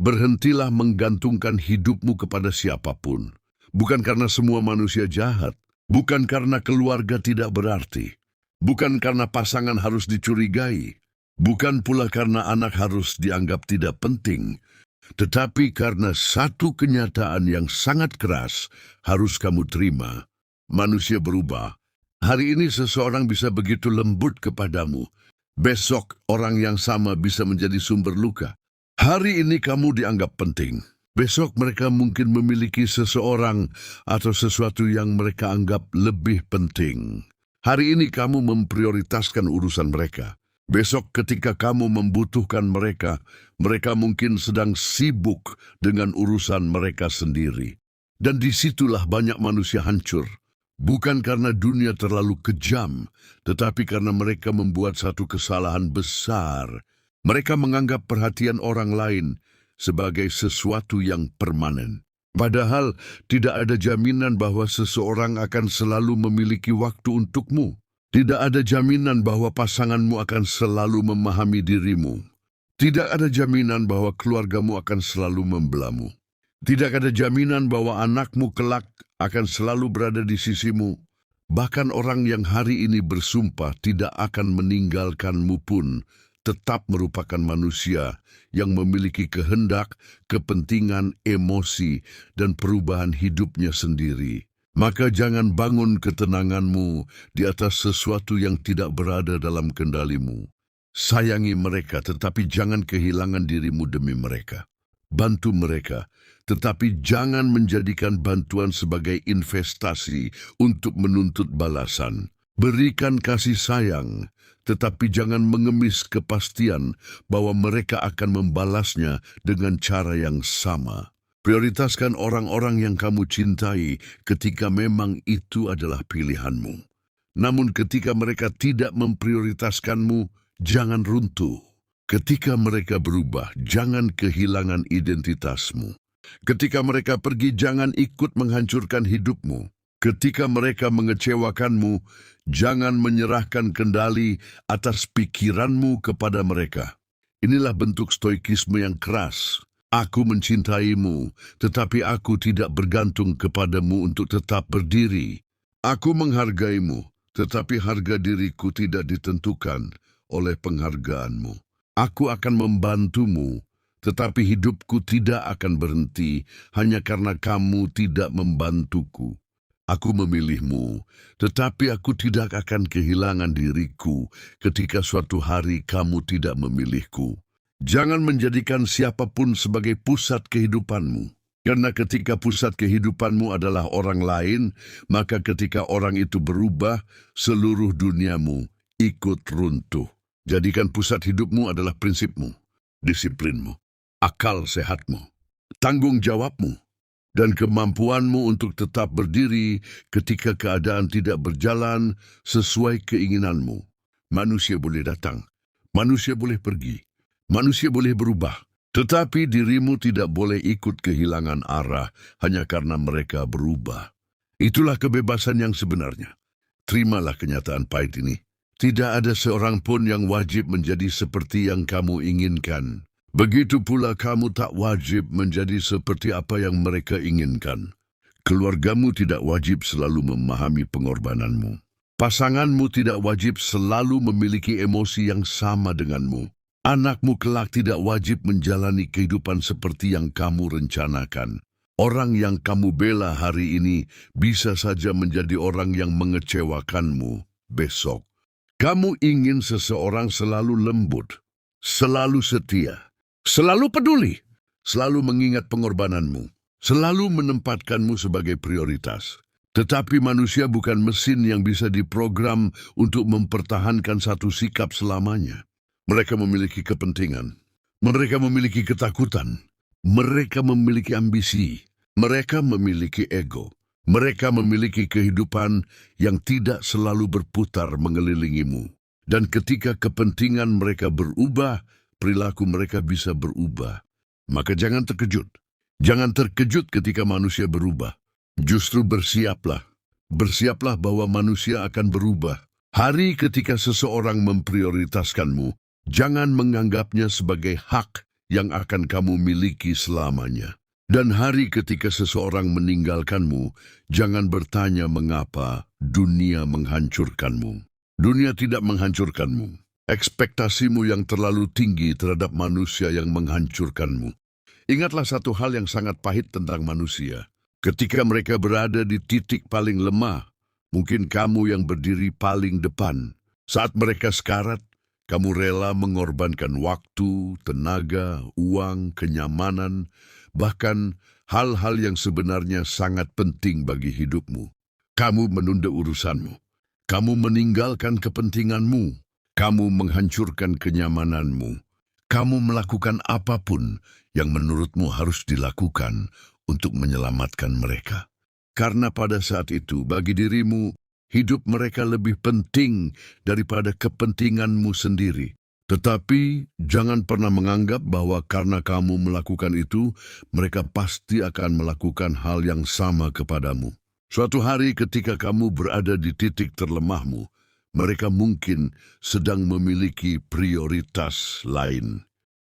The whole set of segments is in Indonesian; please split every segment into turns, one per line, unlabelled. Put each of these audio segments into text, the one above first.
Berhentilah menggantungkan hidupmu kepada siapapun. Bukan karena semua manusia jahat, bukan karena keluarga tidak berarti, bukan karena pasangan harus dicurigai, bukan pula karena anak harus dianggap tidak penting, tetapi karena satu kenyataan yang sangat keras harus kamu terima. Manusia berubah. Hari ini seseorang bisa begitu lembut kepadamu. Besok orang yang sama bisa menjadi sumber luka. Hari ini kamu dianggap penting. Besok mereka mungkin memiliki seseorang atau sesuatu yang mereka anggap lebih penting. Hari ini kamu memprioritaskan urusan mereka. Besok ketika kamu membutuhkan mereka, mereka mungkin sedang sibuk dengan urusan mereka sendiri. Dan disitulah banyak manusia hancur. Bukan karena dunia terlalu kejam, tetapi karena mereka membuat satu kesalahan besar. Mereka menganggap perhatian orang lain sebagai sesuatu yang permanen. Padahal tidak ada jaminan bahwa seseorang akan selalu memiliki waktu untukmu. Tidak ada jaminan bahwa pasanganmu akan selalu memahami dirimu. Tidak ada jaminan bahwa keluargamu akan selalu membelamu. Tidak ada jaminan bahwa anakmu kelak akan selalu berada di sisimu. Bahkan orang yang hari ini bersumpah tidak akan meninggalkanmu pun tetap merupakan manusia yang memiliki kehendak, kepentingan, emosi, dan perubahan hidupnya sendiri. Maka jangan bangun ketenanganmu di atas sesuatu yang tidak berada dalam kendalimu. Sayangi mereka, tetapi jangan kehilangan dirimu demi mereka. Bantu mereka, tetapi jangan menjadikan bantuan sebagai investasi untuk menuntut balasan. Berikan kasih sayang, tetapi jangan mengemis kepastian bahwa mereka akan membalasnya dengan cara yang sama. Prioritaskan orang-orang yang kamu cintai ketika memang itu adalah pilihanmu. Namun ketika mereka tidak memprioritaskanmu, jangan runtuh. Ketika mereka berubah, jangan kehilangan identitasmu. Ketika mereka pergi, jangan ikut menghancurkan hidupmu. Ketika mereka mengecewakanmu, jangan menyerahkan kendali atas pikiranmu kepada mereka. Inilah bentuk stoikisme yang keras. Aku mencintaimu, tetapi aku tidak bergantung kepadamu untuk tetap berdiri. Aku menghargaimu, tetapi harga diriku tidak ditentukan oleh penghargaanmu. Aku akan membantumu, tetapi hidupku tidak akan berhenti hanya karena kamu tidak membantuku. Aku memilihmu, tetapi aku tidak akan kehilangan diriku ketika suatu hari kamu tidak memilihku. Jangan menjadikan siapapun sebagai pusat kehidupanmu. Karena ketika pusat kehidupanmu adalah orang lain, maka ketika orang itu berubah, seluruh duniamu ikut runtuh. Jadikan pusat hidupmu adalah prinsipmu, disiplinmu, akal sehatmu, tanggung jawabmu, dan kemampuanmu untuk tetap berdiri ketika keadaan tidak berjalan sesuai keinginanmu. Manusia boleh datang, manusia boleh pergi, manusia boleh berubah, tetapi dirimu tidak boleh ikut kehilangan arah hanya karena mereka berubah. Itulah kebebasan yang sebenarnya. Terimalah kenyataan pahit ini. Tidak ada seorang pun yang wajib menjadi seperti yang kamu inginkan. Begitu pula kamu tak wajib menjadi seperti apa yang mereka inginkan. Keluargamu tidak wajib selalu memahami pengorbananmu. Pasanganmu tidak wajib selalu memiliki emosi yang sama denganmu. Anakmu kelak tidak wajib menjalani kehidupan seperti yang kamu rencanakan. Orang yang kamu bela hari ini bisa saja menjadi orang yang mengecewakanmu besok. Kamu ingin seseorang selalu lembut, selalu setia, selalu peduli, selalu mengingat pengorbananmu, selalu menempatkanmu sebagai prioritas. Tetapi manusia bukan mesin yang bisa diprogram untuk mempertahankan satu sikap selamanya. Mereka memiliki kepentingan, mereka memiliki ketakutan, mereka memiliki ambisi, mereka memiliki ego. Mereka memiliki kehidupan yang tidak selalu berputar mengelilingimu. Dan ketika kepentingan mereka berubah, perilaku mereka bisa berubah. Maka jangan terkejut. Jangan terkejut ketika manusia berubah. Justru bersiaplah. Bersiaplah bahwa manusia akan berubah. Hari ketika seseorang memprioritaskanmu, jangan menganggapnya sebagai hak yang akan kamu miliki selamanya. Dan hari ketika seseorang meninggalkanmu, jangan bertanya mengapa dunia menghancurkanmu. Dunia tidak menghancurkanmu. Ekspektasimu yang terlalu tinggi terhadap manusia yang menghancurkanmu. Ingatlah satu hal yang sangat pahit tentang manusia. Ketika mereka berada di titik paling lemah, mungkin kamu yang berdiri paling depan. Saat mereka sekarat, kamu rela mengorbankan waktu, tenaga, uang, kenyamanan, bahkan hal-hal yang sebenarnya sangat penting bagi hidupmu. Kamu menunda urusanmu. Kamu meninggalkan kepentinganmu. Kamu menghancurkan kenyamananmu. Kamu melakukan apapun yang menurutmu harus dilakukan untuk menyelamatkan mereka. Karena pada saat itu, bagi dirimu, hidup mereka lebih penting daripada kepentinganmu sendiri. Tetapi jangan pernah menganggap bahwa karena kamu melakukan itu, mereka pasti akan melakukan hal yang sama kepadamu. Suatu hari ketika kamu berada di titik terlemahmu, mereka mungkin sedang memiliki prioritas lain.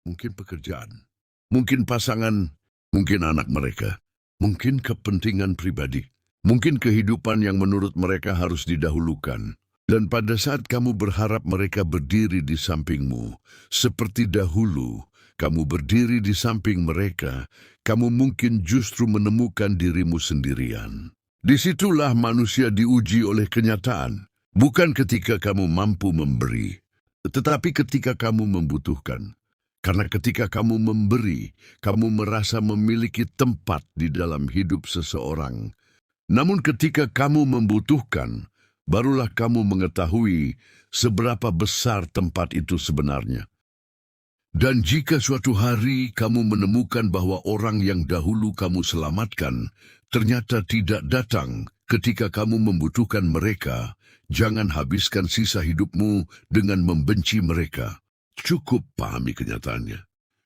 Mungkin pekerjaan, mungkin pasangan, mungkin anak mereka, mungkin kepentingan pribadi. Mungkin kehidupan yang menurut mereka harus didahulukan. Dan pada saat kamu berharap mereka berdiri di sampingmu, seperti dahulu kamu berdiri di samping mereka, kamu mungkin justru menemukan dirimu sendirian. Disitulah manusia diuji oleh kenyataan. Bukan ketika kamu mampu memberi, tetapi ketika kamu membutuhkan. Karena ketika kamu memberi, kamu merasa memiliki tempat di dalam hidup seseorang. Namun ketika kamu membutuhkan, barulah kamu mengetahui seberapa besar tempat itu sebenarnya. Dan jika suatu hari kamu menemukan bahwa orang yang dahulu kamu selamatkan ternyata tidak datang ketika kamu membutuhkan mereka, jangan habiskan sisa hidupmu dengan membenci mereka. Cukup pahami kenyataannya.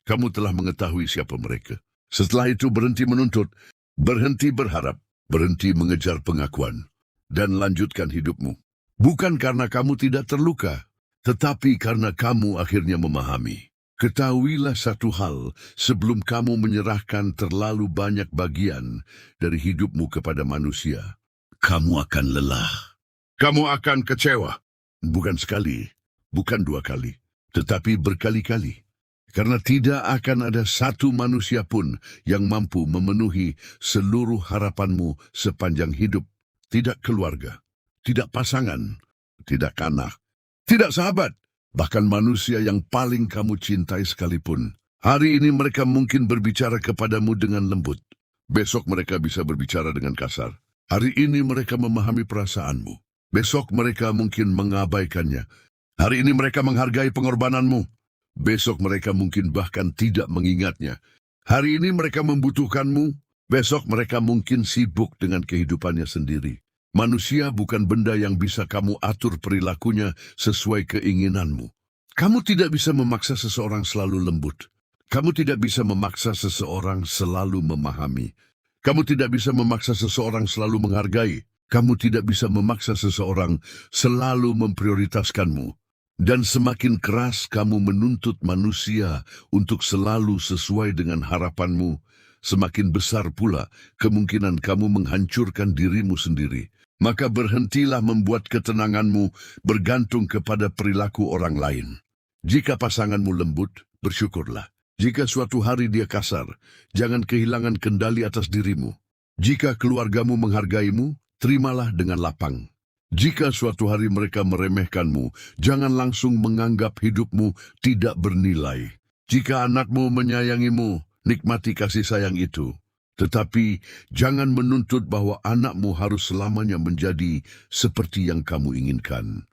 Kamu telah mengetahui siapa mereka. Setelah itu berhenti menuntut, berhenti berharap, berhenti mengejar pengakuan, dan lanjutkan hidupmu. Bukan karena kamu tidak terluka, tetapi karena kamu akhirnya memahami. Ketahuilah satu hal sebelum kamu menyerahkan terlalu banyak bagian dari hidupmu kepada manusia. Kamu akan lelah. Kamu akan kecewa. Bukan sekali, bukan dua kali, tetapi berkali-kali. Karena tidak akan ada satu manusia pun yang mampu memenuhi seluruh harapanmu sepanjang hidup. Tidak keluarga, tidak pasangan, tidak anak, tidak sahabat, bahkan manusia yang paling kamu cintai sekalipun. Hari ini mereka mungkin berbicara kepadamu dengan lembut. Besok mereka bisa berbicara dengan kasar. Hari ini mereka memahami perasaanmu. Besok mereka mungkin mengabaikannya. Hari ini mereka menghargai pengorbananmu. Besok mereka mungkin bahkan tidak mengingatnya. Hari ini mereka membutuhkanmu, besok mereka mungkin sibuk dengan kehidupannya sendiri. Manusia bukan benda yang bisa kamu atur perilakunya sesuai keinginanmu. Kamu tidak bisa memaksa seseorang selalu lembut. Kamu tidak bisa memaksa seseorang selalu memahami. Kamu tidak bisa memaksa seseorang selalu menghargai. Kamu tidak bisa memaksa seseorang selalu memprioritaskanmu. Dan semakin keras kamu menuntut manusia untuk selalu sesuai dengan harapanmu, semakin besar pula kemungkinan kamu menghancurkan dirimu sendiri. Maka berhentilah membuat ketenanganmu bergantung kepada perilaku orang lain. Jika pasanganmu lembut, bersyukurlah. Jika suatu hari dia kasar, jangan kehilangan kendali atas dirimu. Jika keluargamu menghargaimu, terimalah dengan lapang. Jika suatu hari mereka meremehkanmu, jangan langsung menganggap hidupmu tidak bernilai. Jika anakmu menyayangimu, nikmati kasih sayang itu. Tetapi jangan menuntut bahwa anakmu harus selamanya menjadi seperti yang kamu inginkan.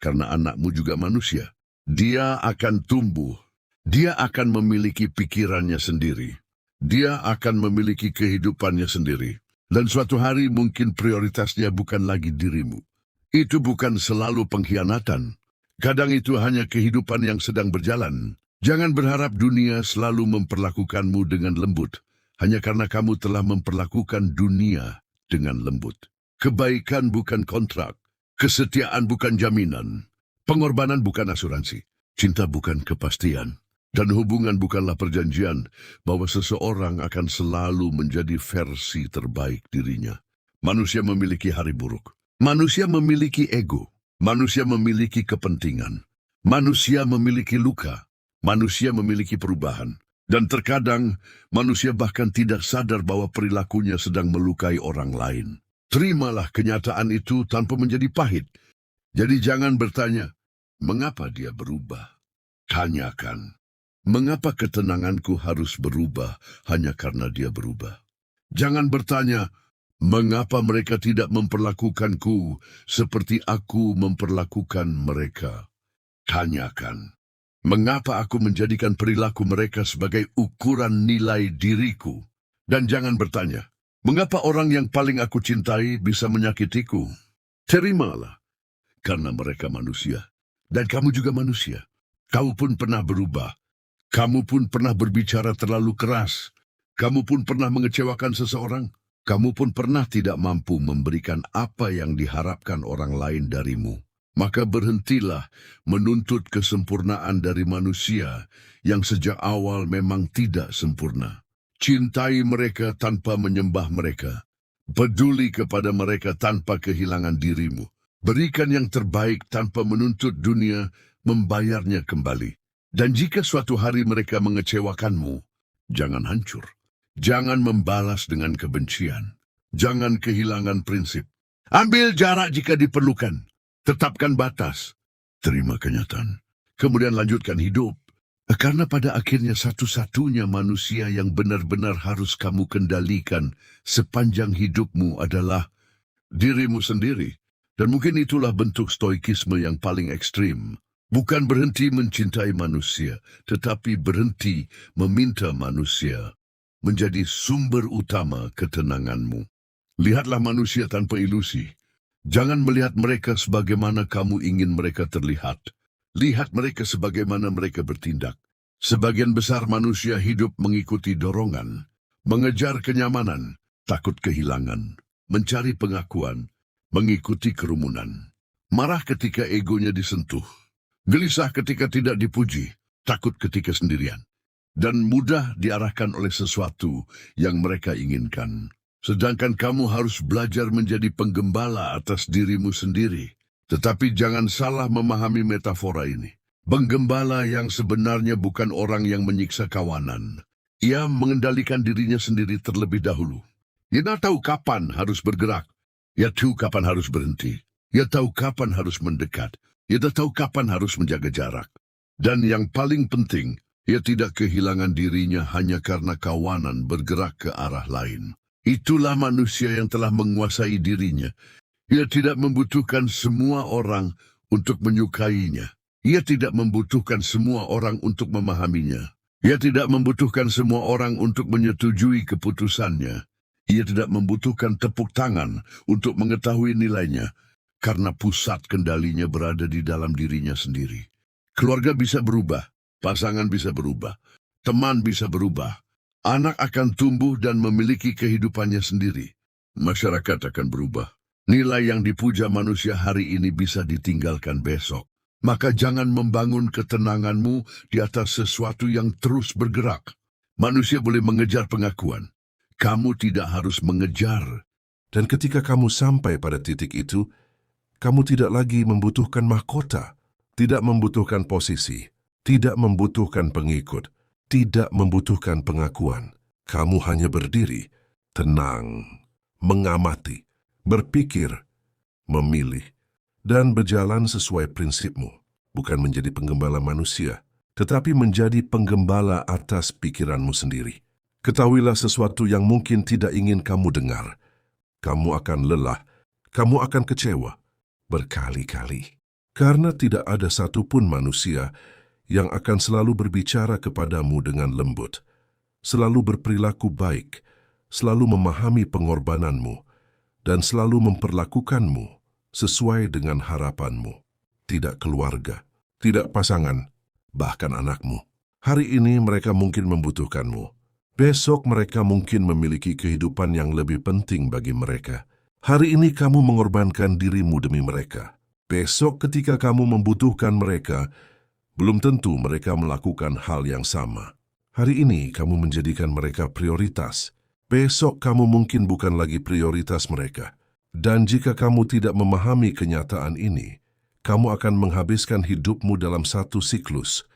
Karena anakmu juga manusia. Dia akan tumbuh. Dia akan memiliki pikirannya sendiri. Dia akan memiliki kehidupannya sendiri. Dan suatu hari mungkin prioritasnya bukan lagi dirimu. Itu bukan selalu pengkhianatan. Kadang itu hanya kehidupan yang sedang berjalan. Jangan berharap dunia selalu memperlakukanmu dengan lembut, hanya karena kamu telah memperlakukan dunia dengan lembut. Kebaikan bukan kontrak, kesetiaan bukan jaminan, pengorbanan bukan asuransi, cinta bukan kepastian. Dan hubungan bukanlah perjanjian bahwa seseorang akan selalu menjadi versi terbaik dirinya. Manusia memiliki hari buruk. Manusia memiliki ego. Manusia memiliki kepentingan. Manusia memiliki luka. Manusia memiliki perubahan. Dan terkadang manusia bahkan tidak sadar bahwa perilakunya sedang melukai orang lain. Terimalah kenyataan itu tanpa menjadi pahit. Jadi jangan bertanya, mengapa dia berubah? Tanyakan, mengapa ketenanganku harus berubah hanya karena dia berubah? Jangan bertanya, mengapa mereka tidak memperlakukanku seperti aku memperlakukan mereka? Tanyakan, mengapa aku menjadikan perilaku mereka sebagai ukuran nilai diriku? Dan jangan bertanya, mengapa orang yang paling aku cintai bisa menyakitiku? Terimalah, karena mereka manusia. Dan kamu juga manusia. Kau pun pernah berubah. Kamu pun pernah berbicara terlalu keras. Kamu pun pernah mengecewakan seseorang. Kamu pun pernah tidak mampu memberikan apa yang diharapkan orang lain darimu. Maka berhentilah menuntut kesempurnaan dari manusia yang sejak awal memang tidak sempurna. Cintai mereka tanpa menyembah mereka. Peduli kepada mereka tanpa kehilangan dirimu. Berikan yang terbaik tanpa menuntut dunia membayarnya kembali. Dan jika suatu hari mereka mengecewakanmu, jangan hancur. Jangan membalas dengan kebencian. Jangan kehilangan prinsip. Ambil jarak jika diperlukan. Tetapkan batas. Terima kenyataan. Kemudian lanjutkan hidup. Karena pada akhirnya satu-satunya manusia yang benar-benar harus kamu kendalikan sepanjang hidupmu adalah dirimu sendiri. Dan mungkin itulah bentuk stoikisme yang paling ekstrim. Bukan berhenti mencintai manusia, tetapi berhenti meminta manusia menjadi sumber utama ketenanganmu. Lihatlah manusia tanpa ilusi. Jangan melihat mereka sebagaimana kamu ingin mereka terlihat. Lihat mereka sebagaimana mereka bertindak. Sebagian besar manusia hidup mengikuti dorongan, mengejar kenyamanan, takut kehilangan, mencari pengakuan, mengikuti kerumunan. Marah ketika egonya disentuh. Gelisah ketika tidak dipuji. Takut ketika sendirian. Dan mudah diarahkan oleh sesuatu yang mereka inginkan. Sedangkan kamu harus belajar menjadi penggembala atas dirimu sendiri. Tetapi jangan salah memahami metafora ini. Penggembala yang sebenarnya bukan orang yang menyiksa kawanan. Ia mengendalikan dirinya sendiri terlebih dahulu. Ia tahu kapan harus bergerak. Ia tahu kapan harus berhenti. Ia tahu kapan harus mendekat. Ia tahu kapan harus menjaga jarak. Dan yang paling penting, ia tidak kehilangan dirinya hanya karena kawanan bergerak ke arah lain. Itulah manusia yang telah menguasai dirinya. Ia tidak membutuhkan semua orang untuk menyukainya. Ia tidak membutuhkan semua orang untuk memahaminya. Ia tidak membutuhkan semua orang untuk menyetujui keputusannya. Ia tidak membutuhkan tepuk tangan untuk mengetahui nilainya, karena pusat kendalinya berada di dalam dirinya sendiri. Keluarga bisa berubah, pasangan bisa berubah, teman bisa berubah, anak akan tumbuh dan memiliki kehidupannya sendiri. Masyarakat akan berubah. Nilai yang dipuja manusia hari ini bisa ditinggalkan besok. Maka jangan membangun ketenanganmu di atas sesuatu yang terus bergerak. Manusia boleh mengejar pengakuan. Kamu tidak harus mengejar.
Dan ketika kamu sampai pada titik itu, kamu tidak lagi membutuhkan mahkota, tidak membutuhkan posisi, tidak membutuhkan pengikut, tidak membutuhkan pengakuan. Kamu hanya berdiri, tenang, mengamati, berpikir, memilih, dan berjalan sesuai prinsipmu. Bukan menjadi penggembala manusia, tetapi menjadi penggembala atas pikiranmu sendiri. Ketahuilah sesuatu yang mungkin tidak ingin kamu dengar. Kamu akan lelah, kamu akan kecewa, berkali-kali. Karena tidak ada satupun manusia yang akan selalu berbicara kepadamu dengan lembut, selalu berperilaku baik, selalu memahami pengorbananmu, dan selalu memperlakukanmu sesuai dengan harapanmu. Tidak keluarga, tidak pasangan, bahkan anakmu. Hari ini mereka mungkin membutuhkanmu. Besok mereka mungkin memiliki kehidupan yang lebih penting bagi mereka. Hari ini kamu mengorbankan dirimu demi mereka. Besok ketika kamu membutuhkan mereka, Belum tentu mereka melakukan hal yang sama. Hari ini kamu menjadikan mereka prioritas. Besok kamu mungkin bukan lagi prioritas mereka. Dan jika kamu tidak memahami kenyataan ini, kamu akan menghabiskan hidupmu dalam satu siklus.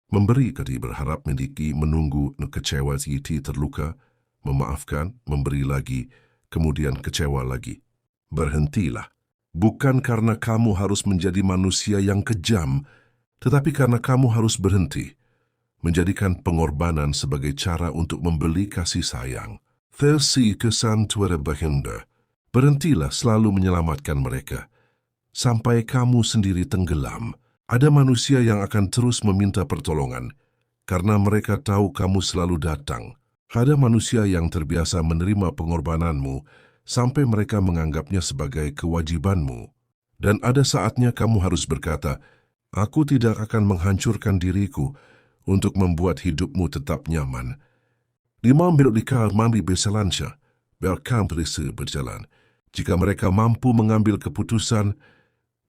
Memberi kali berharap memiliki, menunggu, kecewa jiti terluka, memaafkan, memberi lagi, kemudian kecewa lagi. Berhentilah. Bukan karena kamu harus menjadi manusia yang kejam, tetapi karena kamu harus berhenti. Menjadikan pengorbanan sebagai cara untuk membeli kasih sayang. Versi kesan tuara bahinda. Berhentilah selalu menyelamatkan mereka. Sampai kamu sendiri tenggelam. Ada manusia yang akan terus meminta pertolongan karena mereka tahu kamu selalu datang. Ada manusia yang terbiasa menerima pengorbananmu sampai mereka menganggapnya sebagai kewajibanmu. Dan ada saatnya kamu harus berkata, aku tidak akan menghancurkan diriku untuk membuat hidupmu tetap nyaman. Di mambil dikar mambi bersalansya, biarkan perisa berjalan. Jika mereka mampu mengambil keputusan,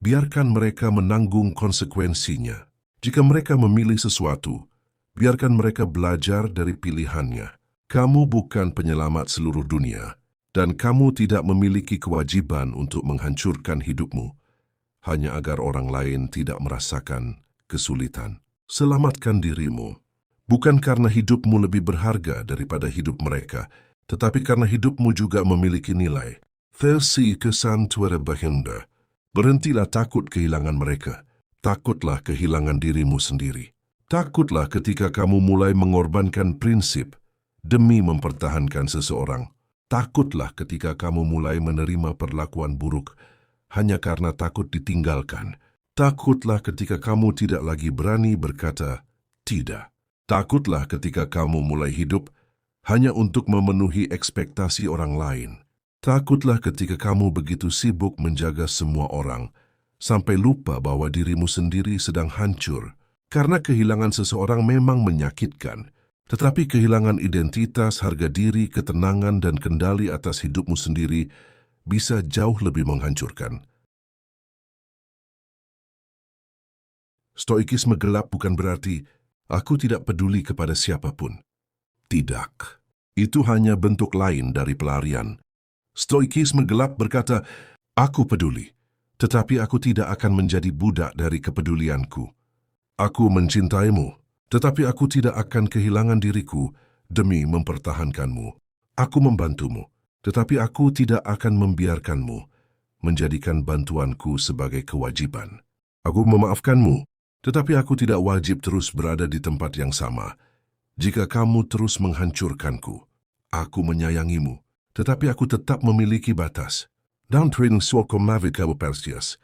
biarkan mereka menanggung konsekuensinya. Jika mereka memilih sesuatu, biarkan mereka belajar dari pilihannya. Kamu bukan penyelamat seluruh dunia, dan kamu tidak memiliki kewajiban untuk menghancurkan hidupmu, hanya agar orang lain tidak merasakan kesulitan. Selamatkan dirimu, bukan karena hidupmu lebih berharga daripada hidup mereka, tetapi karena hidupmu juga memiliki nilai. Versi kesan tuara bahinda. Berhentilah takut kehilangan mereka. Takutlah kehilangan dirimu sendiri. Takutlah ketika kamu mulai mengorbankan prinsip demi mempertahankan seseorang. Takutlah ketika kamu mulai menerima perlakuan buruk hanya karena takut ditinggalkan. Takutlah ketika kamu tidak lagi berani berkata tidak. Takutlah ketika kamu mulai hidup hanya untuk memenuhi ekspektasi orang lain. Takutlah ketika kamu begitu sibuk menjaga semua orang, sampai lupa bahwa dirimu sendiri sedang hancur. Karena kehilangan seseorang memang menyakitkan, tetapi kehilangan identitas, harga diri, ketenangan, dan kendali atas hidupmu sendiri bisa jauh lebih menghancurkan. Stoikisme gelap bukan berarti aku tidak peduli kepada siapapun. Tidak. Itu hanya bentuk lain dari pelarian. Stoikisme gelap berkata, aku peduli, tetapi aku tidak akan menjadi budak dari kepedulianku. Aku mencintaimu, tetapi aku tidak akan kehilangan diriku demi mempertahankanmu. Aku membantumu, tetapi aku tidak akan membiarkanmu menjadikan bantuanku sebagai kewajiban. Aku memaafkanmu, tetapi aku tidak wajib terus berada di tempat yang sama. Jika kamu terus menghancurkanku, aku menyayangimu, tetapi aku tetap memiliki batas. Dalam training suoko mavi kamu Perseus,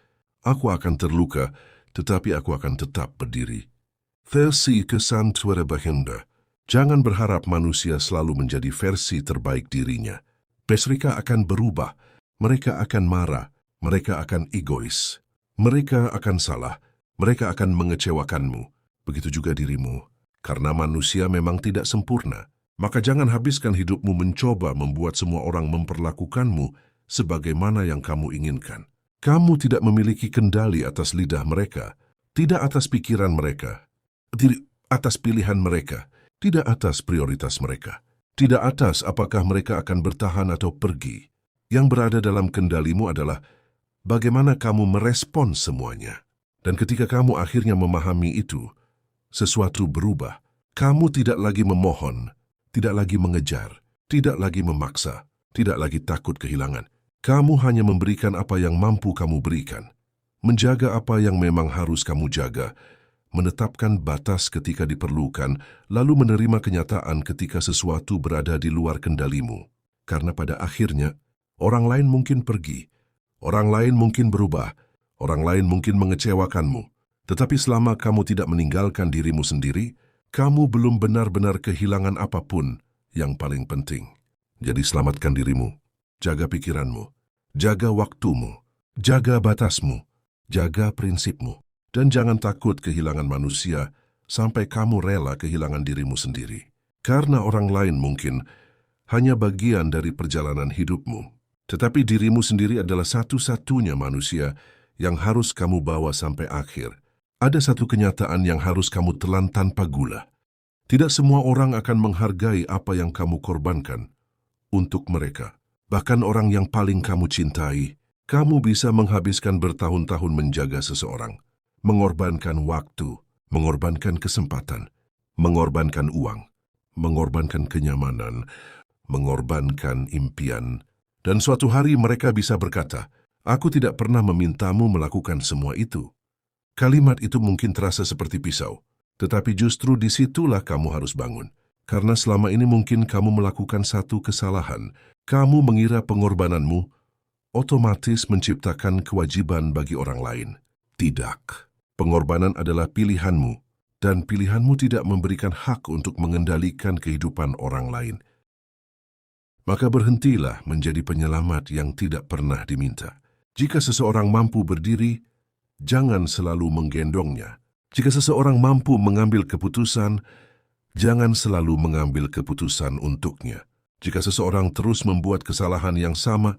aku akan terluka, tetapi aku akan tetap berdiri. Versi kesan tuara bahinda. Jangan berharap manusia selalu menjadi versi terbaik dirinya. Mereka akan berubah, mereka akan marah, mereka akan egois, mereka akan salah, mereka akan mengecewakanmu. Begitu juga dirimu. Karena manusia memang tidak sempurna. Maka jangan habiskan hidupmu mencoba membuat semua orang memperlakukanmu sebagaimana yang kamu inginkan. Kamu tidak memiliki kendali atas lidah mereka, tidak atas pikiran mereka, tidak atas pilihan mereka, tidak atas prioritas mereka, tidak atas apakah mereka akan bertahan atau pergi. Yang berada dalam kendalimu adalah bagaimana kamu merespon semuanya. Dan ketika kamu akhirnya memahami itu, sesuatu berubah. Kamu tidak lagi memohon, tidak lagi mengejar, tidak lagi memaksa, tidak lagi takut kehilangan. Kamu hanya memberikan apa yang mampu kamu berikan, menjaga apa yang memang harus kamu jaga, menetapkan batas ketika diperlukan, lalu menerima kenyataan ketika sesuatu berada di luar kendalimu. Karena pada akhirnya, orang lain mungkin pergi, orang lain mungkin berubah, orang lain mungkin mengecewakanmu. Tetapi selama kamu tidak meninggalkan dirimu sendiri, kamu belum benar-benar kehilangan apapun yang paling penting. Jadi selamatkan dirimu, jaga pikiranmu, jaga waktumu, jaga batasmu, jaga prinsipmu, dan jangan takut kehilangan manusia sampai kamu rela kehilangan dirimu sendiri. Karena orang lain mungkin hanya bagian dari perjalanan hidupmu, tetapi dirimu sendiri adalah satu-satunya manusia yang harus kamu bawa sampai akhir. Ada satu kenyataan yang harus kamu telan tanpa gula. Tidak semua orang akan menghargai apa yang kamu korbankan untuk mereka. Bahkan orang yang paling kamu cintai, kamu bisa menghabiskan bertahun-tahun menjaga seseorang, mengorbankan waktu, mengorbankan kesempatan, mengorbankan uang, mengorbankan kenyamanan, mengorbankan impian, dan suatu hari mereka bisa berkata, "Aku tidak pernah memintamu melakukan semua itu." Kalimat itu mungkin terasa seperti pisau, tetapi justru disitulah kamu harus bangun. Karena selama ini mungkin kamu melakukan satu kesalahan. Kamu mengira pengorbananmu otomatis menciptakan kewajiban bagi orang lain. Tidak. Pengorbanan adalah pilihanmu, dan pilihanmu tidak memberikan hak untuk mengendalikan kehidupan orang lain. Maka berhentilah menjadi penyelamat yang tidak pernah diminta. Jika seseorang mampu berdiri, jangan selalu menggendongnya. Jika seseorang mampu mengambil keputusan, jangan selalu mengambil keputusan untuknya. Jika seseorang terus membuat kesalahan yang sama,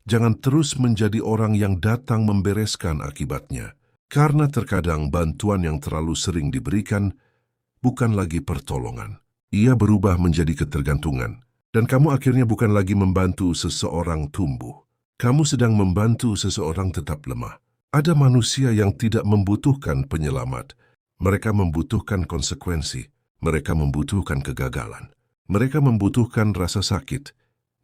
jangan terus menjadi orang yang datang membereskan akibatnya. Karena terkadang bantuan yang terlalu sering diberikan bukan lagi pertolongan. Ia berubah menjadi ketergantungan. Dan kamu akhirnya bukan lagi membantu seseorang tumbuh. Kamu sedang membantu seseorang tetap lemah. Ada manusia yang tidak membutuhkan penyelamat. Mereka membutuhkan konsekuensi. Mereka membutuhkan kegagalan. Mereka membutuhkan rasa sakit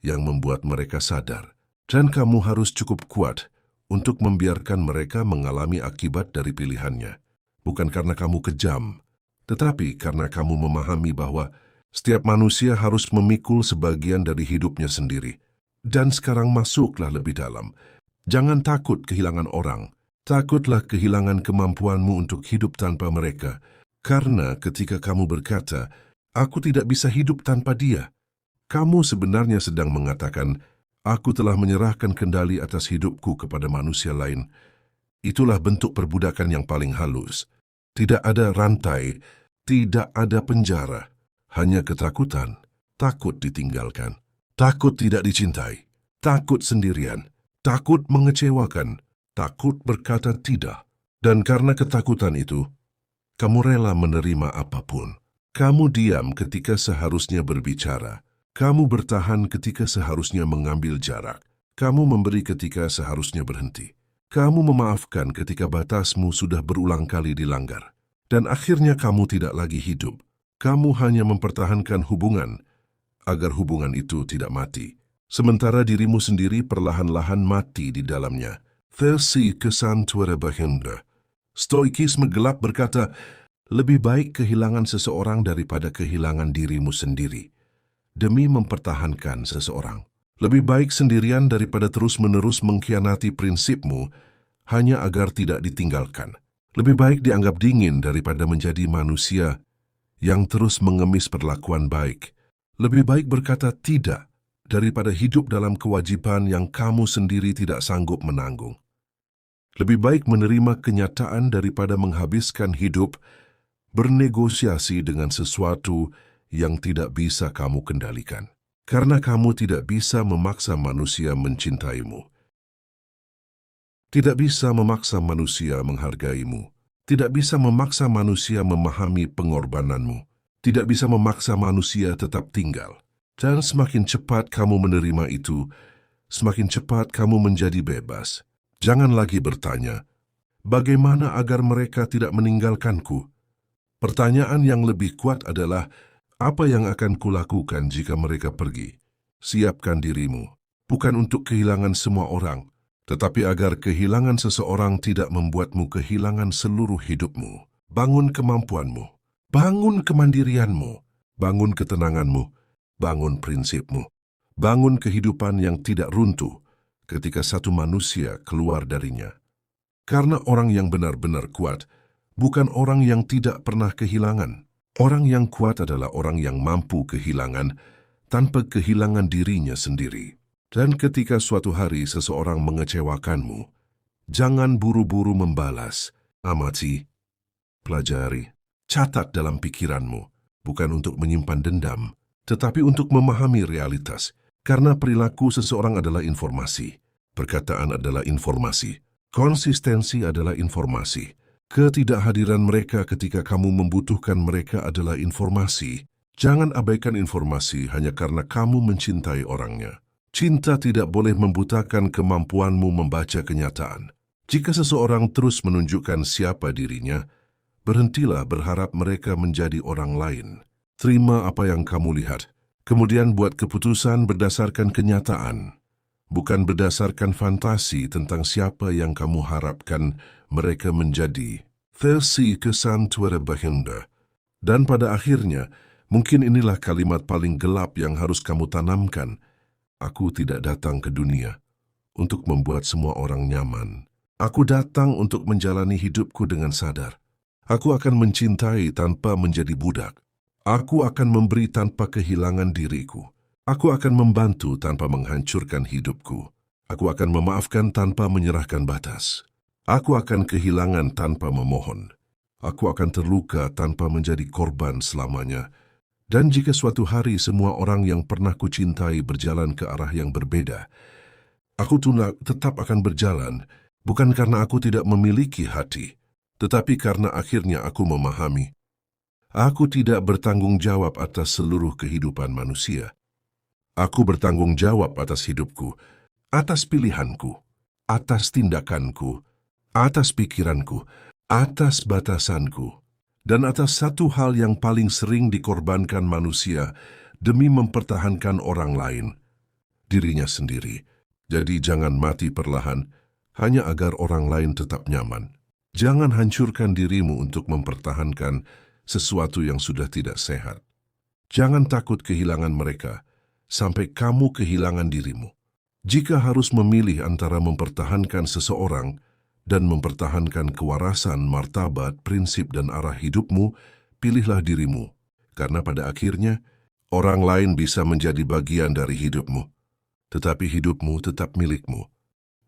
yang membuat mereka sadar. Dan kamu harus cukup kuat untuk membiarkan mereka mengalami akibat dari pilihannya. Bukan karena kamu kejam, tetapi karena kamu memahami bahwa setiap manusia harus memikul sebagian dari hidupnya sendiri. Dan sekarang masuklah lebih dalam. Jangan takut kehilangan orang. Takutlah kehilangan kemampuanmu untuk hidup tanpa mereka. Karena ketika kamu berkata, "Aku tidak bisa hidup tanpa dia," kamu sebenarnya sedang mengatakan, "Aku telah menyerahkan kendali atas hidupku kepada manusia lain." Itulah bentuk perbudakan yang paling halus. Tidak ada rantai, tidak ada penjara, hanya ketakutan, takut ditinggalkan, takut tidak dicintai, takut sendirian, takut mengecewakan, takut berkata tidak. Dan karena ketakutan itu, kamu rela menerima apapun. Kamu diam ketika seharusnya berbicara. Kamu bertahan ketika seharusnya mengambil jarak. Kamu memberi ketika seharusnya berhenti. Kamu memaafkan ketika batasmu sudah berulang kali dilanggar. Dan akhirnya kamu tidak lagi hidup. Kamu hanya mempertahankan hubungan agar hubungan itu tidak mati. Sementara dirimu sendiri perlahan-lahan mati di dalamnya. Versi kesan Tuara Bahenda. Stoikisme gelap berkata, lebih baik kehilangan seseorang daripada kehilangan dirimu sendiri. Demi mempertahankan seseorang. Lebih baik sendirian daripada terus-menerus mengkhianati prinsipmu hanya agar tidak ditinggalkan. Lebih baik dianggap dingin daripada menjadi manusia yang terus mengemis perlakuan baik. Lebih baik berkata tidak daripada hidup dalam kewajiban yang kamu sendiri tidak sanggup menanggung. Lebih baik menerima kenyataan daripada menghabiskan hidup bernegosiasi dengan sesuatu yang tidak bisa kamu kendalikan. Karena kamu tidak bisa memaksa manusia mencintaimu. Tidak bisa memaksa manusia menghargaimu. Tidak bisa memaksa manusia memahami pengorbananmu. Tidak bisa memaksa manusia tetap tinggal. Dan semakin cepat kamu menerima itu, semakin cepat kamu menjadi bebas. Jangan lagi bertanya, bagaimana agar mereka tidak meninggalkanku? Pertanyaan yang lebih kuat adalah, apa yang akan kulakukan jika mereka pergi? Siapkan dirimu, bukan untuk kehilangan semua orang, tetapi agar kehilangan seseorang tidak membuatmu kehilangan seluruh hidupmu. Bangun kemampuanmu, bangun kemandirianmu, bangun ketenanganmu, bangun prinsipmu, bangun kehidupan yang tidak runtuh ketika satu manusia keluar darinya. Karena orang yang benar-benar kuat bukan orang yang tidak pernah kehilangan. Orang yang kuat adalah orang yang mampu kehilangan tanpa kehilangan dirinya sendiri. Dan ketika suatu hari seseorang mengecewakanmu, jangan buru-buru membalas. Amati, pelajari, catat dalam pikiranmu, bukan untuk menyimpan dendam, tetapi untuk memahami realitas. Karena perilaku seseorang adalah informasi, perkataan adalah informasi, konsistensi adalah informasi, Ketidakhadiran mereka ketika kamu membutuhkan mereka adalah informasi. Jangan abaikan informasi hanya karena kamu mencintai orangnya. Cinta tidak boleh membutakan kemampuanmu membaca kenyataan. Jika seseorang terus menunjukkan siapa dirinya, berhentilah berharap mereka menjadi orang lain. Terima apa yang kamu lihat, kemudian buat keputusan berdasarkan kenyataan, bukan berdasarkan fantasi tentang siapa yang kamu harapkan mereka menjadi. Versi kesan Tuara Bahinda. Dan pada akhirnya, mungkin inilah kalimat paling gelap yang harus kamu tanamkan. Aku tidak datang ke dunia untuk membuat semua orang nyaman. Aku datang untuk menjalani hidupku dengan sadar. Aku akan mencintai tanpa menjadi budak. Aku akan memberi tanpa kehilangan diriku. Aku akan membantu tanpa menghancurkan hidupku. Aku akan memaafkan tanpa menyerahkan batas. Aku akan kehilangan tanpa memohon. Aku akan terluka tanpa menjadi korban selamanya. Dan jika suatu hari semua orang yang pernah kucintai berjalan ke arah yang berbeda, aku tetap akan berjalan, bukan karena aku tidak memiliki hati, tetapi karena akhirnya aku memahami. Aku tidak bertanggung jawab atas seluruh kehidupan manusia. Aku bertanggung jawab atas hidupku, atas pilihanku, atas tindakanku, atas pikiranku, atas batasanku, dan atas satu hal yang paling sering dikorbankan manusia demi mempertahankan orang lain, dirinya sendiri. Jadi jangan mati perlahan, hanya agar orang lain tetap nyaman. Jangan hancurkan dirimu untuk mempertahankan sesuatu yang sudah tidak sehat. Jangan takut kehilangan mereka, sampai kamu kehilangan dirimu. Jika harus memilih antara mempertahankan seseorang dan mempertahankan kewarasan, martabat, prinsip, dan arah hidupmu, pilihlah dirimu. Karena pada akhirnya, orang lain bisa menjadi bagian dari hidupmu. Tetapi hidupmu tetap milikmu.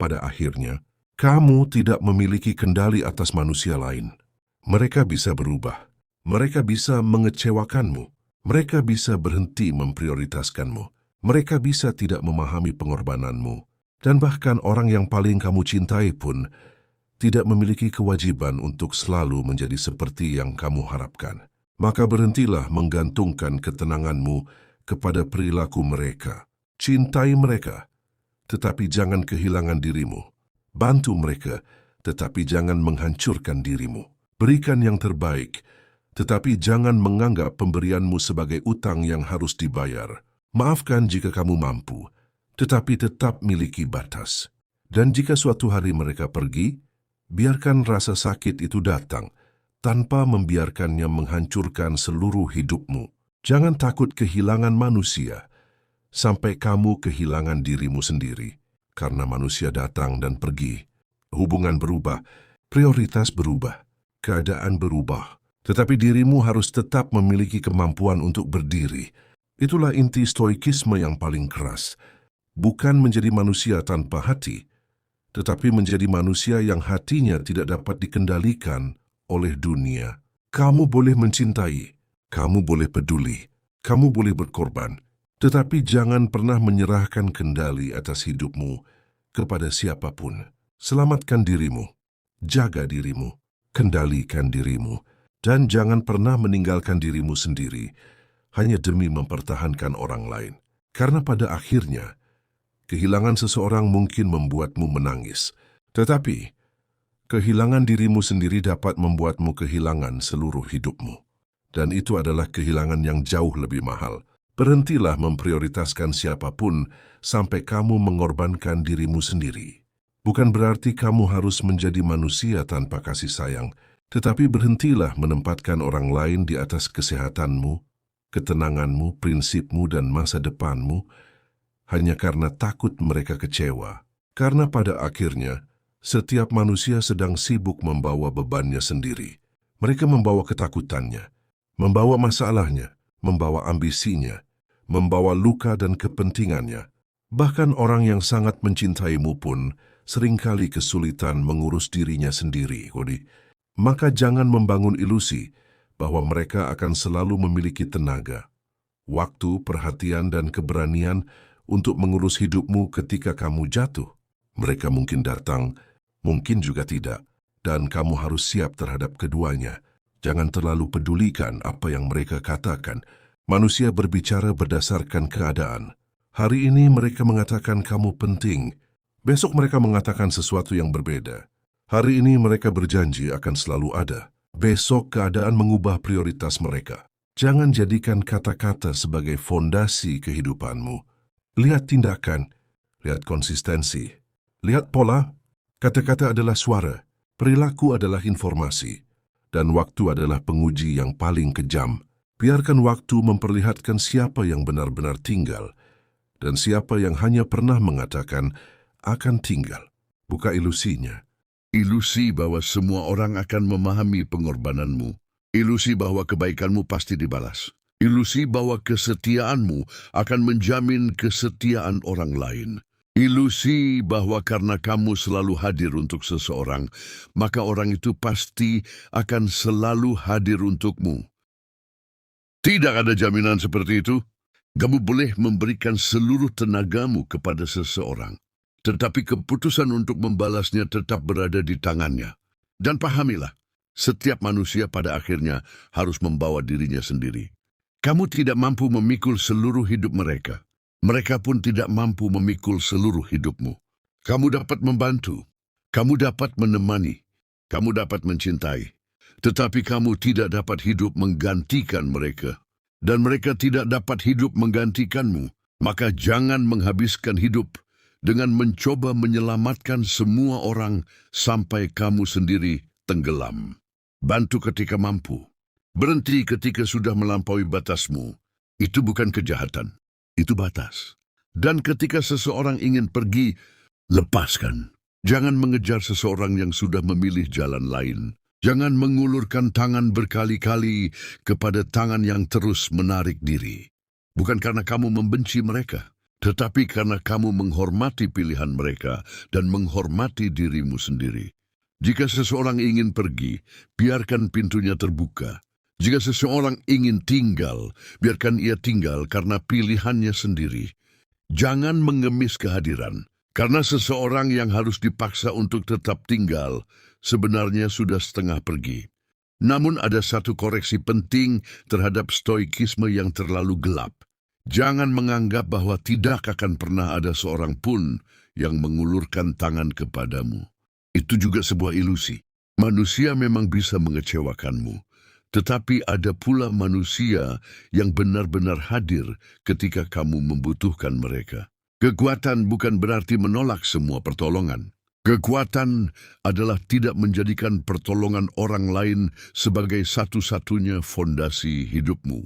Pada akhirnya, kamu tidak memiliki kendali atas manusia lain. Mereka bisa berubah. Mereka bisa mengecewakanmu. Mereka bisa berhenti memprioritaskanmu. Mereka bisa tidak memahami pengorbananmu. Dan bahkan orang yang paling kamu cintai pun tidak memiliki kewajiban untuk selalu menjadi seperti yang kamu harapkan. Maka berhentilah menggantungkan ketenanganmu kepada perilaku mereka. Cintai mereka, tetapi jangan kehilangan dirimu. Bantu mereka, tetapi jangan menghancurkan dirimu. Berikan yang terbaik, tetapi jangan menganggap pemberianmu sebagai utang yang harus dibayar. Maafkan jika kamu mampu, tetapi tetap miliki batas. Dan jika suatu hari mereka pergi, biarkan rasa sakit itu datang, tanpa membiarkannya menghancurkan seluruh hidupmu. Jangan takut kehilangan manusia, sampai kamu kehilangan dirimu sendiri. Karena manusia datang dan pergi, hubungan berubah, prioritas berubah, keadaan berubah. Tetapi dirimu harus tetap memiliki kemampuan untuk berdiri. Itulah inti stoikisme yang paling keras. Bukan menjadi manusia tanpa hati, tetapi menjadi manusia yang hatinya tidak dapat dikendalikan oleh dunia. Kamu boleh mencintai, kamu boleh peduli, kamu boleh berkorban, tetapi jangan pernah menyerahkan kendali atas hidupmu kepada siapapun. Selamatkan dirimu, jaga dirimu, kendalikan dirimu, dan jangan pernah meninggalkan dirimu sendiri hanya demi mempertahankan orang lain. Karena pada akhirnya, kehilangan seseorang mungkin membuatmu menangis, tetapi kehilangan dirimu sendiri dapat membuatmu kehilangan seluruh hidupmu. Dan itu adalah kehilangan yang jauh lebih mahal. Berhentilah memprioritaskan siapapun sampai kamu mengorbankan dirimu sendiri. Bukan berarti kamu harus menjadi manusia tanpa kasih sayang, tetapi berhentilah menempatkan orang lain di atas kesehatanmu, ketenanganmu, prinsipmu, dan masa depanmu, hanya karena takut mereka kecewa. Karena pada akhirnya, setiap manusia sedang sibuk membawa bebannya sendiri. Mereka membawa ketakutannya, membawa masalahnya, membawa ambisinya, membawa luka dan kepentingannya. Bahkan orang yang sangat mencintaimu pun seringkali kesulitan mengurus dirinya sendiri. Maka jangan membangun ilusi bahwa mereka akan selalu memiliki tenaga, waktu, perhatian, dan keberanian untuk mengurus hidupmu ketika kamu jatuh. Mereka mungkin datang, mungkin juga tidak, dan kamu harus siap terhadap keduanya. Jangan terlalu pedulikan apa yang mereka katakan. Manusia berbicara berdasarkan keadaan. Hari ini mereka mengatakan kamu penting. Besok mereka mengatakan sesuatu yang berbeda. Hari ini mereka berjanji akan selalu ada. Besok keadaan mengubah prioritas mereka. Jangan jadikan kata-kata sebagai fondasi kehidupanmu. Lihat tindakan, lihat konsistensi, lihat pola. Kata-kata adalah suara, perilaku adalah informasi, dan waktu adalah penguji yang paling kejam. Biarkan waktu memperlihatkan siapa yang benar-benar tinggal dan siapa yang hanya pernah mengatakan akan tinggal. Buka ilusinya.
Ilusi bahwa semua orang akan memahami pengorbananmu. Ilusi bahwa kebaikanmu pasti dibalas. Ilusi bahwa kesetiaanmu akan menjamin kesetiaan orang lain. Ilusi bahwa karena kamu selalu hadir untuk seseorang, maka orang itu pasti akan selalu hadir untukmu. Tidak ada jaminan seperti itu. Kamu boleh memberikan seluruh tenagamu kepada seseorang, tetapi keputusan untuk membalasnya tetap berada di tangannya. Dan pahamilah, setiap manusia pada akhirnya harus membawa dirinya sendiri. Kamu tidak mampu memikul seluruh hidup mereka. Mereka pun tidak mampu memikul seluruh hidupmu. Kamu dapat membantu, kamu dapat menemani, kamu dapat mencintai, tetapi kamu tidak dapat hidup menggantikan mereka. Dan mereka tidak dapat hidup menggantikanmu. Maka jangan menghabiskan hidup dengan mencoba menyelamatkan semua orang sampai kamu sendiri tenggelam. Bantu ketika mampu. Berhenti ketika sudah melampaui batasmu. Itu bukan kejahatan. Itu batas. Dan ketika seseorang ingin pergi, lepaskan. Jangan mengejar seseorang yang sudah memilih jalan lain. Jangan mengulurkan tangan berkali-kali kepada tangan yang terus menarik diri. Bukan karena kamu membenci mereka, tetapi karena kamu menghormati pilihan mereka dan menghormati dirimu sendiri. Jika seseorang ingin pergi, biarkan pintunya terbuka. Jika seseorang ingin tinggal, biarkan ia tinggal karena pilihannya sendiri. Jangan mengemis kehadiran, karena seseorang yang harus dipaksa untuk tetap tinggal sebenarnya sudah setengah pergi. Namun ada satu koreksi penting terhadap stoikisme yang terlalu gelap. Jangan menganggap bahwa tidak akan pernah ada seorang pun yang mengulurkan tangan kepadamu. Itu juga sebuah ilusi. Manusia memang bisa mengecewakanmu, tetapi ada pula manusia yang benar-benar hadir ketika kamu membutuhkan mereka. Kekuatan bukan berarti menolak semua pertolongan. Kekuatan adalah tidak menjadikan pertolongan orang lain sebagai satu-satunya fondasi hidupmu.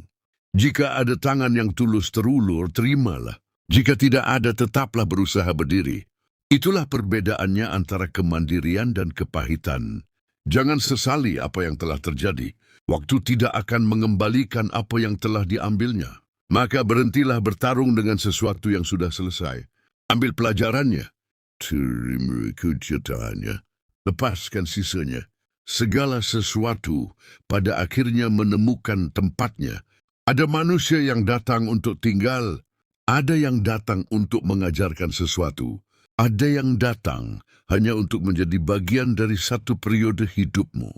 Jika ada tangan yang tulus terulur, terimalah. Jika tidak ada, tetaplah berusaha berdiri. Itulah perbedaannya antara kemandirian dan kepahitan. Jangan sesali apa yang telah terjadi. Waktu tidak akan mengembalikan apa yang telah diambilnya. Maka berhentilah bertarung dengan sesuatu yang sudah selesai. Ambil pelajarannya. Terima kecintaannya. Lepaskan sisanya. Segala sesuatu pada akhirnya menemukan tempatnya. Ada manusia yang datang untuk tinggal. Ada yang datang untuk mengajarkan sesuatu. Ada yang datang hanya untuk menjadi bagian dari satu periode hidupmu.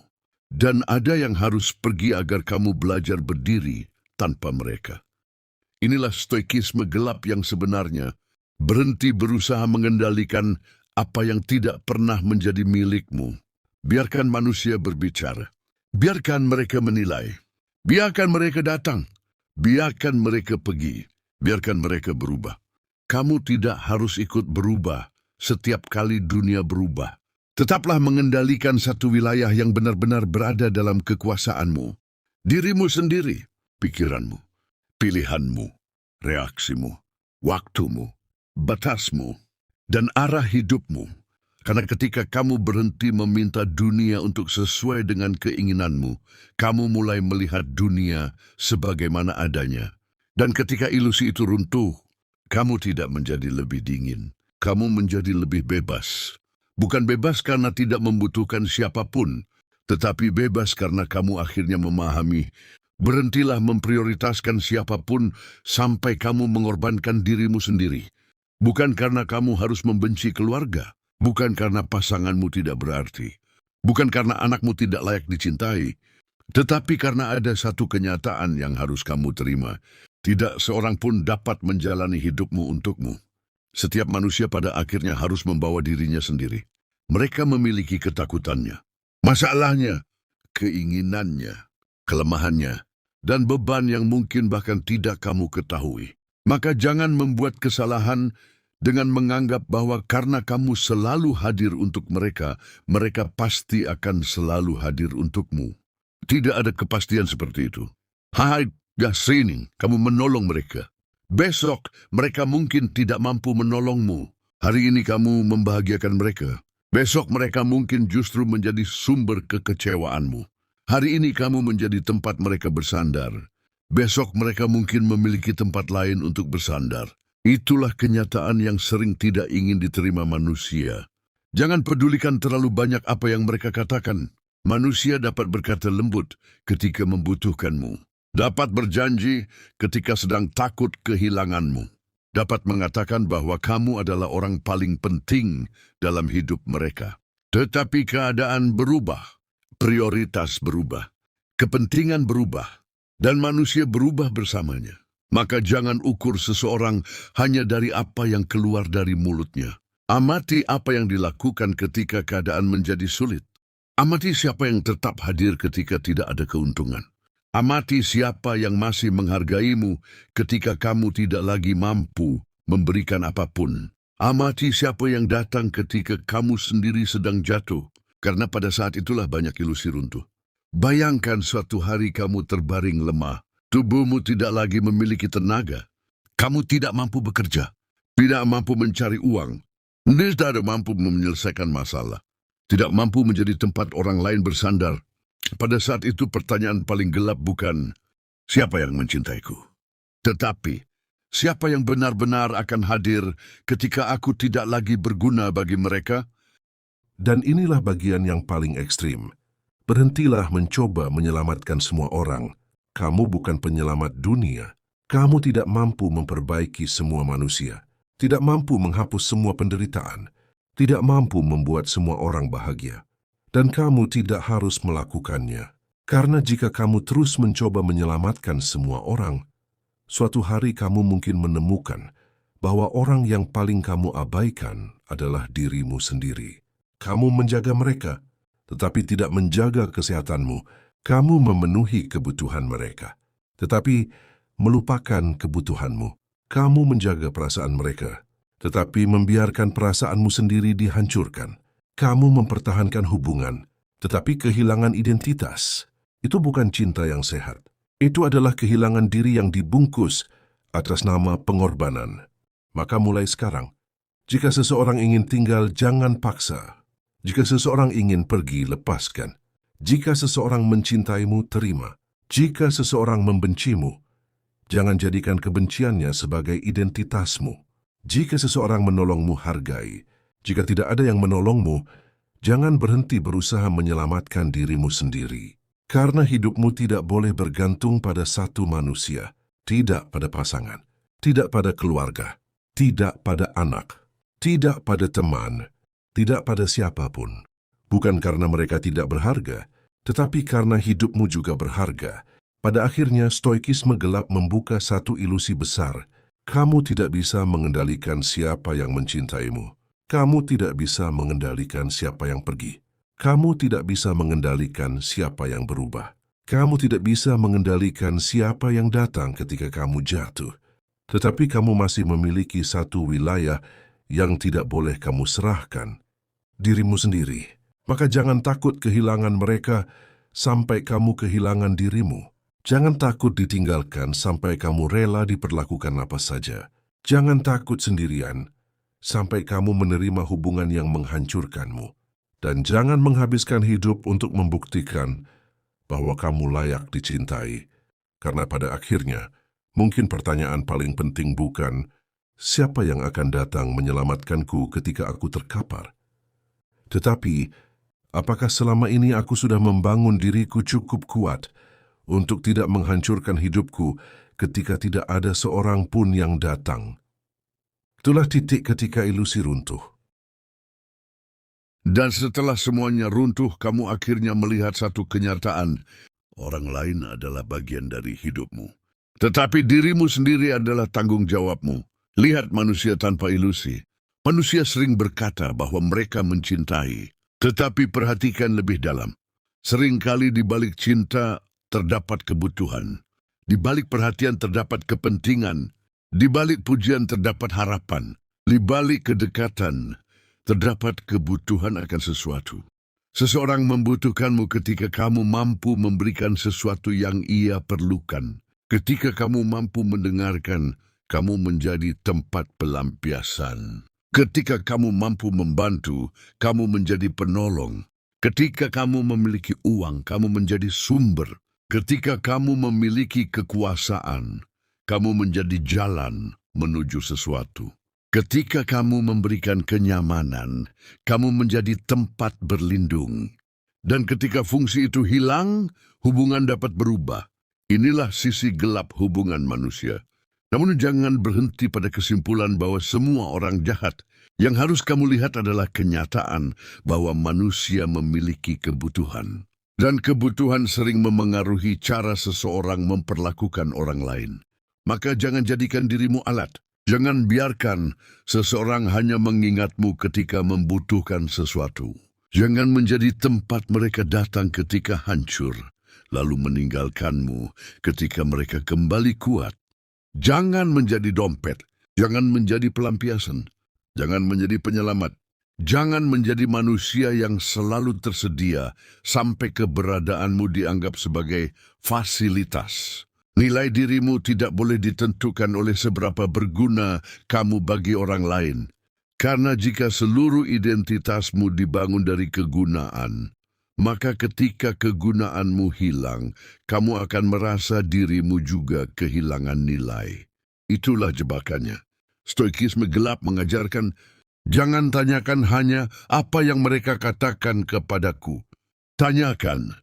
Dan ada yang harus pergi agar kamu belajar berdiri tanpa mereka. Inilah stoikisme gelap yang sebenarnya. Berhenti berusaha mengendalikan apa yang tidak pernah menjadi milikmu. Biarkan manusia berbicara. Biarkan mereka menilai. Biarkan mereka datang. Biarkan mereka pergi. Biarkan mereka berubah. Kamu tidak harus ikut berubah setiap kali dunia berubah. Tetaplah mengendalikan satu wilayah yang benar-benar berada dalam kekuasaanmu. Dirimu sendiri, pikiranmu, pilihanmu, reaksimu, waktumu, batasmu, dan arah hidupmu. Karena ketika kamu berhenti meminta dunia untuk sesuai dengan keinginanmu, kamu mulai melihat dunia sebagaimana adanya. Dan ketika ilusi itu runtuh, kamu tidak menjadi lebih dingin. Kamu menjadi lebih bebas. Bukan bebas karena tidak membutuhkan siapapun, tetapi bebas karena kamu akhirnya memahami. Berhentilah memprioritaskan siapapun sampai kamu mengorbankan dirimu sendiri. Bukan karena kamu harus membenci keluarga, bukan karena pasanganmu tidak berarti, Bukan karena anakmu tidak layak dicintai, tetapi karena ada satu kenyataan yang harus kamu terima. Tidak seorang pun dapat menjalani hidupmu untukmu. Setiap manusia pada akhirnya harus membawa dirinya sendiri. Mereka memiliki ketakutannya, masalahnya, keinginannya, kelemahannya, dan beban yang mungkin bahkan tidak kamu ketahui. Maka jangan membuat kesalahan dengan menganggap bahwa karena kamu selalu hadir untuk mereka, mereka pasti akan selalu hadir untukmu. Tidak ada kepastian seperti itu. Hai Gasrining, kamu menolong mereka. Besok mereka mungkin tidak mampu menolongmu. Hari ini kamu membahagiakan mereka. Besok mereka mungkin justru menjadi sumber kekecewaanmu. Hari ini kamu menjadi tempat mereka bersandar. Besok mereka mungkin memiliki tempat lain untuk bersandar. Itulah kenyataan yang sering tidak ingin diterima manusia. Jangan pedulikan terlalu banyak apa yang mereka katakan. Manusia dapat berkata lembut ketika membutuhkanmu. Dapat berjanji ketika sedang takut kehilanganmu. Dapat mengatakan bahwa kamu adalah orang paling penting dalam hidup mereka. Tetapi keadaan berubah, prioritas berubah, kepentingan berubah, dan manusia berubah bersamanya. Maka jangan ukur seseorang hanya dari apa yang keluar dari mulutnya. Amati apa yang dilakukan ketika keadaan menjadi sulit. Amati siapa yang tetap hadir ketika tidak ada keuntungan. Amati siapa yang masih menghargaimu ketika kamu tidak lagi mampu memberikan apapun. Amati siapa yang datang ketika kamu sendiri sedang jatuh, karena pada saat itulah banyak ilusi runtuh. Bayangkan suatu hari kamu terbaring lemah, tubuhmu tidak lagi memiliki tenaga, kamu tidak mampu bekerja, tidak mampu mencari uang, tidak mampu menyelesaikan masalah, tidak mampu menjadi tempat orang lain bersandar. Pada saat itu pertanyaan paling gelap bukan siapa yang mencintaiku, tetapi siapa yang benar-benar akan hadir ketika aku tidak lagi berguna bagi mereka?
Dan inilah bagian yang paling ekstrim. Berhentilah mencoba menyelamatkan semua orang. Kamu bukan penyelamat dunia. Kamu tidak mampu memperbaiki semua manusia. Tidak mampu menghapus semua penderitaan. Tidak mampu membuat semua orang bahagia. Dan kamu tidak harus melakukannya. Karena jika kamu terus mencoba menyelamatkan semua orang, suatu hari kamu mungkin menemukan bahwa orang yang paling kamu abaikan adalah dirimu sendiri. Kamu menjaga mereka, tetapi tidak menjaga kesehatanmu. Kamu memenuhi kebutuhan mereka, tetapi melupakan kebutuhanmu. Kamu menjaga perasaan mereka, tetapi membiarkan perasaanmu sendiri dihancurkan. Kamu mempertahankan hubungan, tetapi kehilangan identitas. Itu bukan cinta yang sehat. Itu adalah kehilangan diri yang dibungkus atas nama pengorbanan. Maka mulai sekarang, jika seseorang ingin tinggal, jangan paksa. Jika seseorang ingin pergi, lepaskan. Jika seseorang mencintaimu, terima. Jika seseorang membencimu, jangan jadikan kebenciannya sebagai identitasmu. Jika seseorang menolongmu, hargai. Jika tidak ada yang menolongmu, jangan berhenti berusaha menyelamatkan dirimu sendiri. Karena hidupmu tidak boleh bergantung pada satu manusia, tidak pada pasangan, tidak pada keluarga, tidak pada anak, tidak pada teman, tidak pada siapapun. Bukan karena mereka tidak berharga, tetapi karena hidupmu juga berharga. Pada akhirnya, stoikisme gelap membuka satu ilusi besar. Kamu tidak bisa mengendalikan siapa yang mencintaimu. Kamu tidak bisa mengendalikan siapa yang pergi. Kamu tidak bisa mengendalikan siapa yang berubah. Kamu tidak bisa mengendalikan siapa yang datang ketika kamu jatuh. Tetapi kamu masih memiliki satu wilayah yang tidak boleh kamu serahkan. Dirimu sendiri. Maka jangan takut kehilangan mereka sampai kamu kehilangan dirimu. Jangan takut ditinggalkan sampai kamu rela diperlakukan apa saja. Jangan takut sendirian sampai kamu menerima hubungan yang menghancurkanmu. Dan jangan menghabiskan hidup untuk membuktikan bahwa kamu layak dicintai. Karena pada akhirnya, mungkin pertanyaan paling penting bukan, siapa yang akan datang menyelamatkanku ketika aku terkapar? Tetapi, apakah selama ini aku sudah membangun diriku cukup kuat untuk tidak menghancurkan hidupku ketika tidak ada seorang pun yang datang? Itulah titik ketika ilusi runtuh.
Dan setelah semuanya runtuh, kamu akhirnya melihat satu kenyataan. Orang lain adalah bagian dari hidupmu. Tetapi dirimu sendiri adalah tanggung jawabmu. Lihat manusia tanpa ilusi. Manusia sering berkata bahwa mereka mencintai. Tetapi perhatikan lebih dalam. Seringkali di balik cinta terdapat kebutuhan. Di balik perhatian terdapat kepentingan. Di balik pujian terdapat harapan. Di balik kedekatan terdapat kebutuhan akan sesuatu. Seseorang membutuhkanmu ketika kamu mampu memberikan sesuatu yang ia perlukan. Ketika kamu mampu mendengarkan, kamu menjadi tempat pelampiasan. Ketika kamu mampu membantu, kamu menjadi penolong. Ketika kamu memiliki uang, kamu menjadi sumber. Ketika kamu memiliki kekuasaan, kamu menjadi jalan menuju sesuatu. Ketika kamu memberikan kenyamanan, kamu menjadi tempat berlindung. Dan ketika fungsi itu hilang, hubungan dapat berubah. Inilah sisi gelap hubungan manusia. Namun jangan berhenti pada kesimpulan bahwa semua orang jahat. Yang harus kamu lihat adalah kenyataan bahwa manusia memiliki kebutuhan. Dan kebutuhan sering memengaruhi cara seseorang memperlakukan orang lain. Maka jangan jadikan dirimu alat. Jangan biarkan seseorang hanya mengingatmu ketika membutuhkan sesuatu. Jangan menjadi tempat mereka datang ketika hancur, lalu meninggalkanmu ketika mereka kembali kuat. Jangan menjadi dompet, jangan menjadi pelampiasan, jangan menjadi penyelamat. Jangan menjadi manusia yang selalu tersedia sampai keberadaanmu dianggap sebagai fasilitas. Nilai dirimu tidak boleh ditentukan oleh seberapa berguna kamu bagi orang lain. Karena jika seluruh identitasmu dibangun dari kegunaan, maka ketika kegunaanmu hilang, kamu akan merasa dirimu juga kehilangan nilai. Itulah jebakannya. Stoikisme gelap mengajarkan, jangan tanyakan hanya apa yang mereka katakan kepadaku. Tanyakan,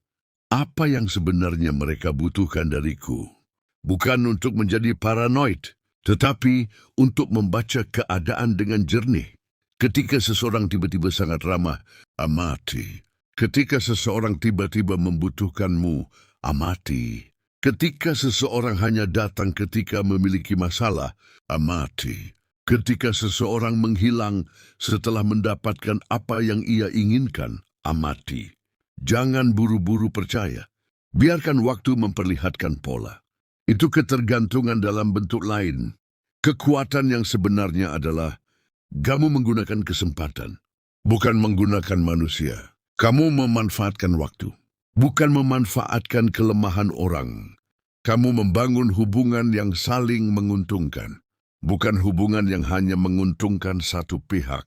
apa yang sebenarnya mereka butuhkan dariku. Bukan untuk menjadi paranoid, tetapi untuk membaca keadaan dengan jernih. Ketika seseorang tiba-tiba sangat ramah, amati. Ketika seseorang tiba-tiba membutuhkanmu, amati. Ketika seseorang hanya datang ketika memiliki masalah, amati. Ketika seseorang menghilang setelah mendapatkan apa yang ia inginkan, amati. Jangan buru-buru percaya. Biarkan waktu memperlihatkan pola. Itu ketergantungan dalam bentuk lain. Kekuatan yang sebenarnya adalah kamu menggunakan kesempatan, bukan menggunakan manusia. Kamu memanfaatkan waktu, bukan memanfaatkan kelemahan orang. Kamu membangun hubungan yang saling menguntungkan, bukan hubungan yang hanya menguntungkan satu pihak.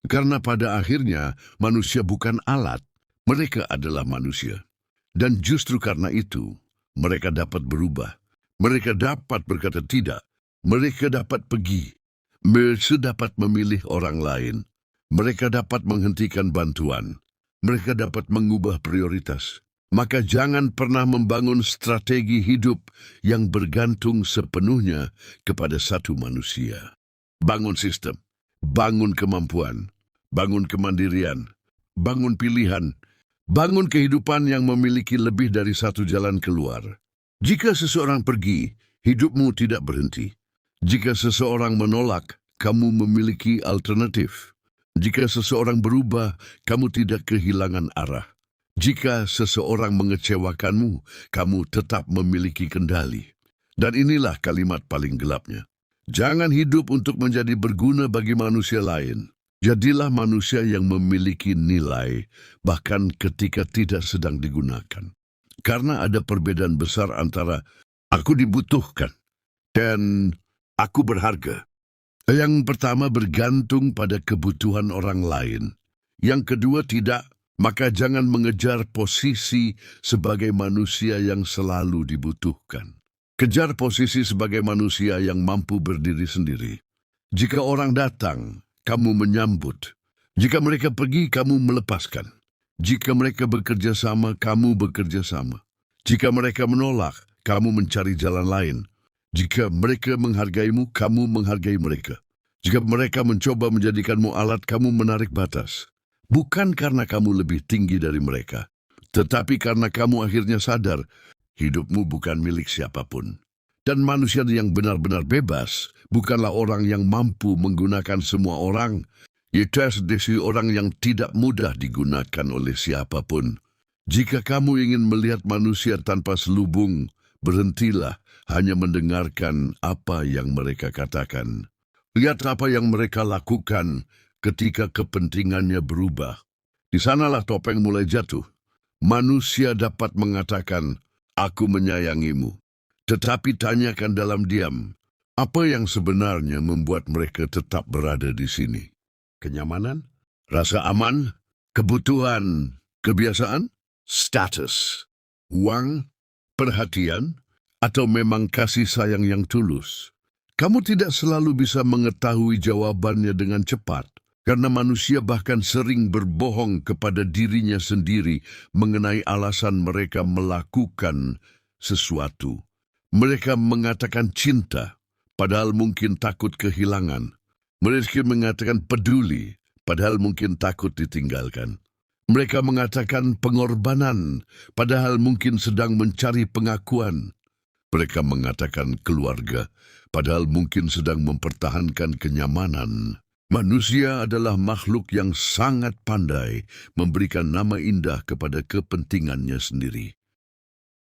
Karena pada akhirnya manusia bukan alat, mereka adalah manusia. Dan justru karena itu, mereka dapat berubah. Mereka dapat berkata tidak. Mereka dapat pergi. Mereka dapat memilih orang lain. Mereka dapat menghentikan bantuan. Mereka dapat mengubah prioritas. Maka jangan pernah membangun strategi hidup yang bergantung sepenuhnya kepada satu manusia. Bangun sistem, bangun kemampuan, bangun kemandirian, bangun pilihan, bangun kehidupan yang memiliki lebih dari satu jalan keluar. Jika seseorang pergi, hidupmu tidak berhenti. Jika seseorang menolak, kamu memiliki alternatif. Jika seseorang berubah, kamu tidak kehilangan arah. Jika seseorang mengecewakanmu, kamu tetap memiliki kendali. Dan inilah kalimat paling gelapnya. Jangan hidup untuk menjadi berguna bagi manusia lain. Jadilah manusia yang memiliki nilai, bahkan ketika tidak sedang digunakan. Karena ada perbedaan besar antara aku dibutuhkan dan aku berharga. Yang pertama bergantung pada kebutuhan orang lain. Yang kedua tidak, maka jangan mengejar posisi sebagai manusia yang selalu dibutuhkan. Kejar posisi sebagai manusia yang mampu berdiri sendiri. Jika orang datang, kamu menyambut. Jika mereka pergi, kamu melepaskan. Jika mereka bekerja sama, kamu bekerja sama. Jika mereka menolak, kamu mencari jalan lain. Jika mereka menghargaimu, kamu menghargai mereka. Jika mereka mencoba menjadikanmu alat, kamu menarik batas. Bukan karena kamu lebih tinggi dari mereka, tetapi karena kamu akhirnya sadar hidupmu bukan milik siapapun. Dan manusia yang benar-benar bebas bukanlah orang yang mampu menggunakan semua orang. Itu definisi orang yang tidak mudah digunakan oleh siapapun. Jika kamu ingin melihat manusia tanpa selubung, berhentilah hanya mendengarkan apa yang mereka katakan. Lihat apa yang mereka lakukan ketika kepentingannya berubah. Di sanalah topeng mulai jatuh. Manusia dapat mengatakan, "Aku menyayangimu." Tetapi tanyakan dalam diam, apa yang sebenarnya membuat mereka tetap berada di sini? Kenyamanan? Rasa aman? Kebutuhan? Kebiasaan? Status? Uang? Perhatian? Atau memang kasih sayang yang tulus? Kamu tidak selalu bisa mengetahui jawabannya dengan cepat, karena manusia bahkan sering berbohong kepada dirinya sendiri mengenai alasan mereka melakukan sesuatu. Mereka mengatakan cinta, padahal mungkin takut kehilangan. Mereka mengatakan peduli, padahal mungkin takut ditinggalkan. Mereka mengatakan pengorbanan, padahal mungkin sedang mencari pengakuan. Mereka mengatakan keluarga, padahal mungkin sedang mempertahankan kenyamanan. Manusia adalah makhluk yang sangat pandai memberikan nama indah kepada kepentingannya sendiri.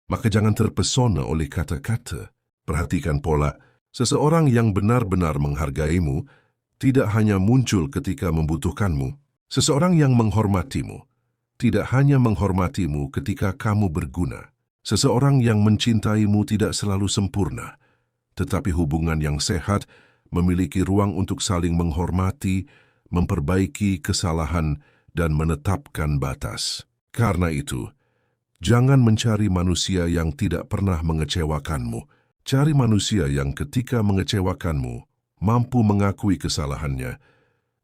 Maka jangan terpesona oleh kata-kata. Perhatikan pola, seseorang yang benar-benar menghargaimu tidak hanya muncul ketika membutuhkanmu. Seseorang yang menghormatimu tidak hanya menghormatimu ketika kamu berguna. Seseorang yang mencintaimu tidak selalu sempurna, tetapi hubungan yang sehat memiliki ruang untuk saling menghormati, memperbaiki kesalahan, dan menetapkan batas. Karena itu, jangan mencari manusia yang tidak pernah mengecewakanmu. Cari manusia yang ketika mengecewakanmu, mampu mengakui kesalahannya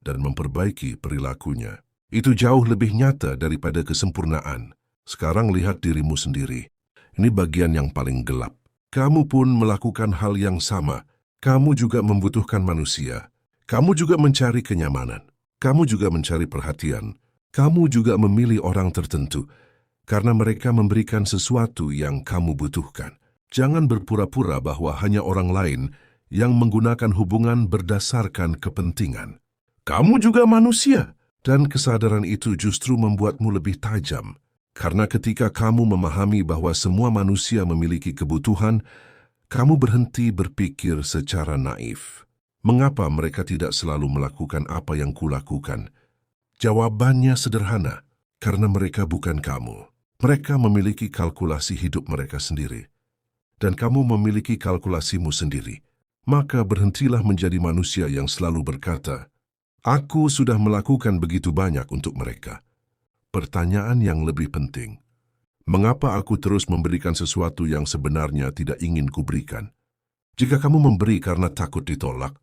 dan memperbaiki perilakunya. Itu jauh lebih nyata daripada kesempurnaan. Sekarang lihat dirimu sendiri. Ini bagian yang paling gelap. Kamu pun melakukan hal yang sama. Kamu juga membutuhkan manusia. Kamu juga mencari kenyamanan. Kamu juga mencari perhatian. Kamu juga memilih orang tertentu karena mereka memberikan sesuatu yang kamu butuhkan. Jangan berpura-pura bahwa hanya orang lain yang menggunakan hubungan berdasarkan kepentingan. Kamu juga manusia, dan kesadaran itu justru membuatmu lebih tajam. Karena ketika kamu memahami bahwa semua manusia memiliki kebutuhan, kamu berhenti berpikir secara naif. Mengapa mereka tidak selalu melakukan apa yang kulakukan? Jawabannya sederhana, karena mereka bukan kamu. Mereka memiliki kalkulasi hidup mereka sendiri, dan kamu memiliki kalkulasimu sendiri. Maka berhentilah menjadi manusia yang selalu berkata, "Aku sudah melakukan begitu banyak untuk mereka." Pertanyaan yang lebih penting, mengapa aku terus memberikan sesuatu yang sebenarnya tidak ingin kuberikan? Jika kamu memberi karena takut ditolak,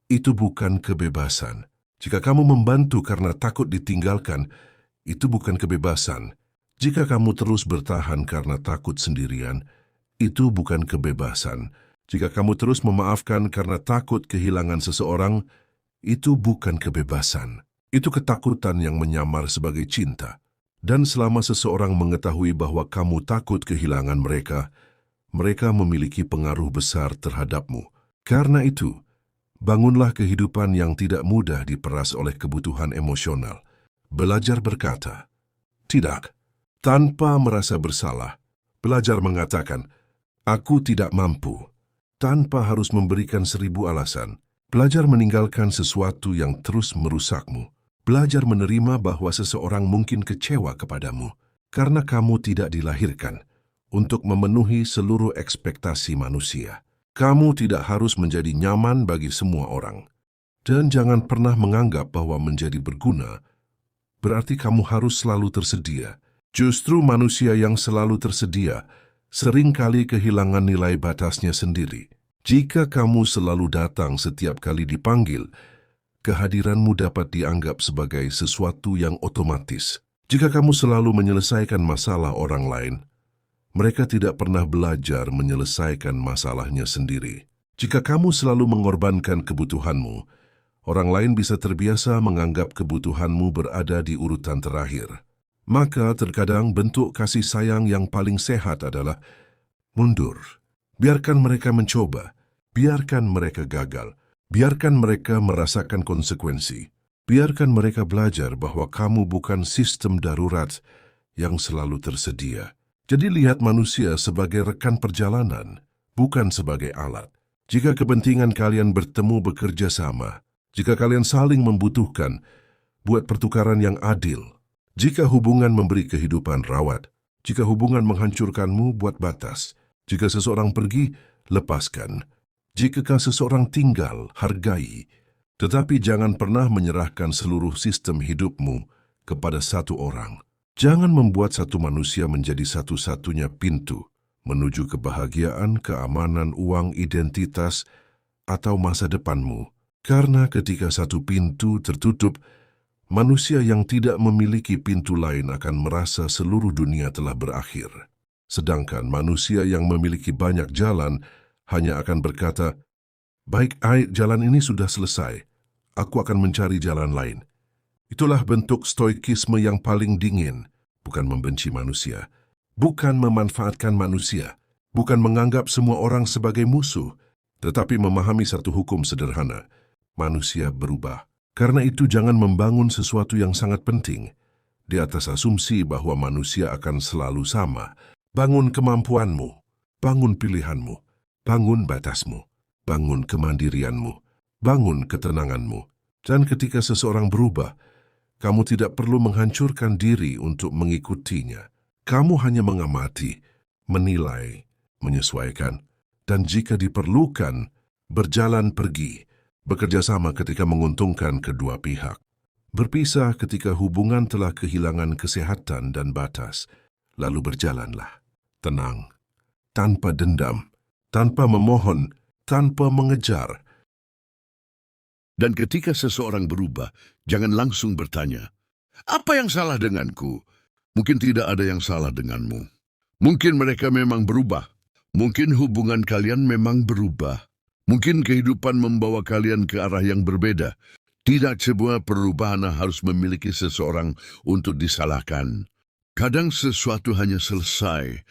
itu bukan kebebasan. Jika kamu membantu karena takut ditinggalkan, itu bukan kebebasan. Jika kamu terus bertahan karena takut sendirian, itu bukan kebebasan. Jika kamu terus memaafkan karena takut kehilangan seseorang, itu bukan kebebasan. Itu ketakutan yang menyamar sebagai cinta. Dan selama seseorang mengetahui bahwa kamu takut kehilangan mereka, mereka memiliki pengaruh besar terhadapmu. Karena itu, bangunlah kehidupan yang tidak mudah diperas oleh kebutuhan emosional. Belajar berkata, "Tidak." Tanpa merasa bersalah, belajar mengatakan, "Aku tidak mampu," tanpa harus memberikan 1000 alasan. Belajar meninggalkan sesuatu yang terus merusakmu. Belajar menerima bahwa seseorang mungkin kecewa kepadamu karena kamu tidak dilahirkan untuk memenuhi seluruh ekspektasi manusia. Kamu tidak harus menjadi nyaman bagi semua orang. Dan jangan pernah menganggap bahwa menjadi berguna berarti kamu harus selalu tersedia. Justru manusia yang selalu tersedia seringkali kehilangan nilai batasnya sendiri. Jika kamu selalu datang setiap kali dipanggil, kehadiranmu dapat dianggap sebagai sesuatu yang otomatis. Jika kamu selalu menyelesaikan masalah orang lain, mereka tidak pernah belajar menyelesaikan masalahnya sendiri. Jika kamu selalu mengorbankan kebutuhanmu, Orang lain bisa terbiasa menganggap kebutuhanmu berada di urutan terakhir. Maka terkadang bentuk kasih sayang yang paling sehat adalah mundur. Biarkan mereka mencoba, biarkan mereka gagal, biarkan mereka merasakan konsekuensi. Biarkan mereka belajar bahwa kamu bukan sistem darurat yang selalu tersedia. Jadi lihat manusia sebagai rekan perjalanan, bukan sebagai alat. Jika kepentingan kalian bertemu bekerja sama, jika kalian saling membutuhkan, buat pertukaran yang adil. Jika hubungan memberi kehidupan, rawat. Jika hubungan menghancurkanmu, buat batas. Jika seseorang pergi, lepaskan. Jika seseorang tinggal, hargai. Tetapi jangan pernah menyerahkan seluruh sistem hidupmu kepada satu orang. Jangan membuat satu manusia menjadi satu-satunya pintu menuju kebahagiaan, keamanan, uang, identitas, atau masa depanmu. Karena ketika satu pintu tertutup, manusia yang tidak memiliki pintu lain akan merasa seluruh dunia telah berakhir. Sedangkan manusia yang memiliki banyak jalan hanya akan berkata, "Baik, jalan ini sudah selesai. Aku akan mencari jalan lain." Itulah bentuk stoikisme yang paling dingin, bukan membenci manusia, bukan memanfaatkan manusia, bukan menganggap semua orang sebagai musuh, tetapi memahami satu hukum sederhana. Manusia berubah. Karena itu jangan membangun sesuatu yang sangat penting di atas asumsi bahwa manusia akan selalu sama. Bangun kemampuanmu, bangun pilihanmu, bangun batasmu, bangun kemandirianmu, bangun ketenanganmu. Dan ketika seseorang berubah, kamu tidak perlu menghancurkan diri untuk mengikutinya. Kamu hanya mengamati, menilai, menyesuaikan, dan jika diperlukan, berjalan pergi, bekerja sama ketika menguntungkan kedua pihak. Berpisah ketika hubungan telah kehilangan kesehatan dan batas, lalu berjalanlah. Tenang, tanpa dendam, tanpa memohon, tanpa mengejar.
Dan ketika seseorang berubah, jangan langsung bertanya, "Apa yang salah denganku?" Mungkin tidak ada yang salah denganmu. Mungkin mereka memang berubah. Mungkin hubungan kalian memang berubah. Mungkin kehidupan membawa kalian ke arah yang berbeda. Tidak sebuah perubahan harus memiliki seseorang untuk disalahkan. Kadang sesuatu hanya selesai.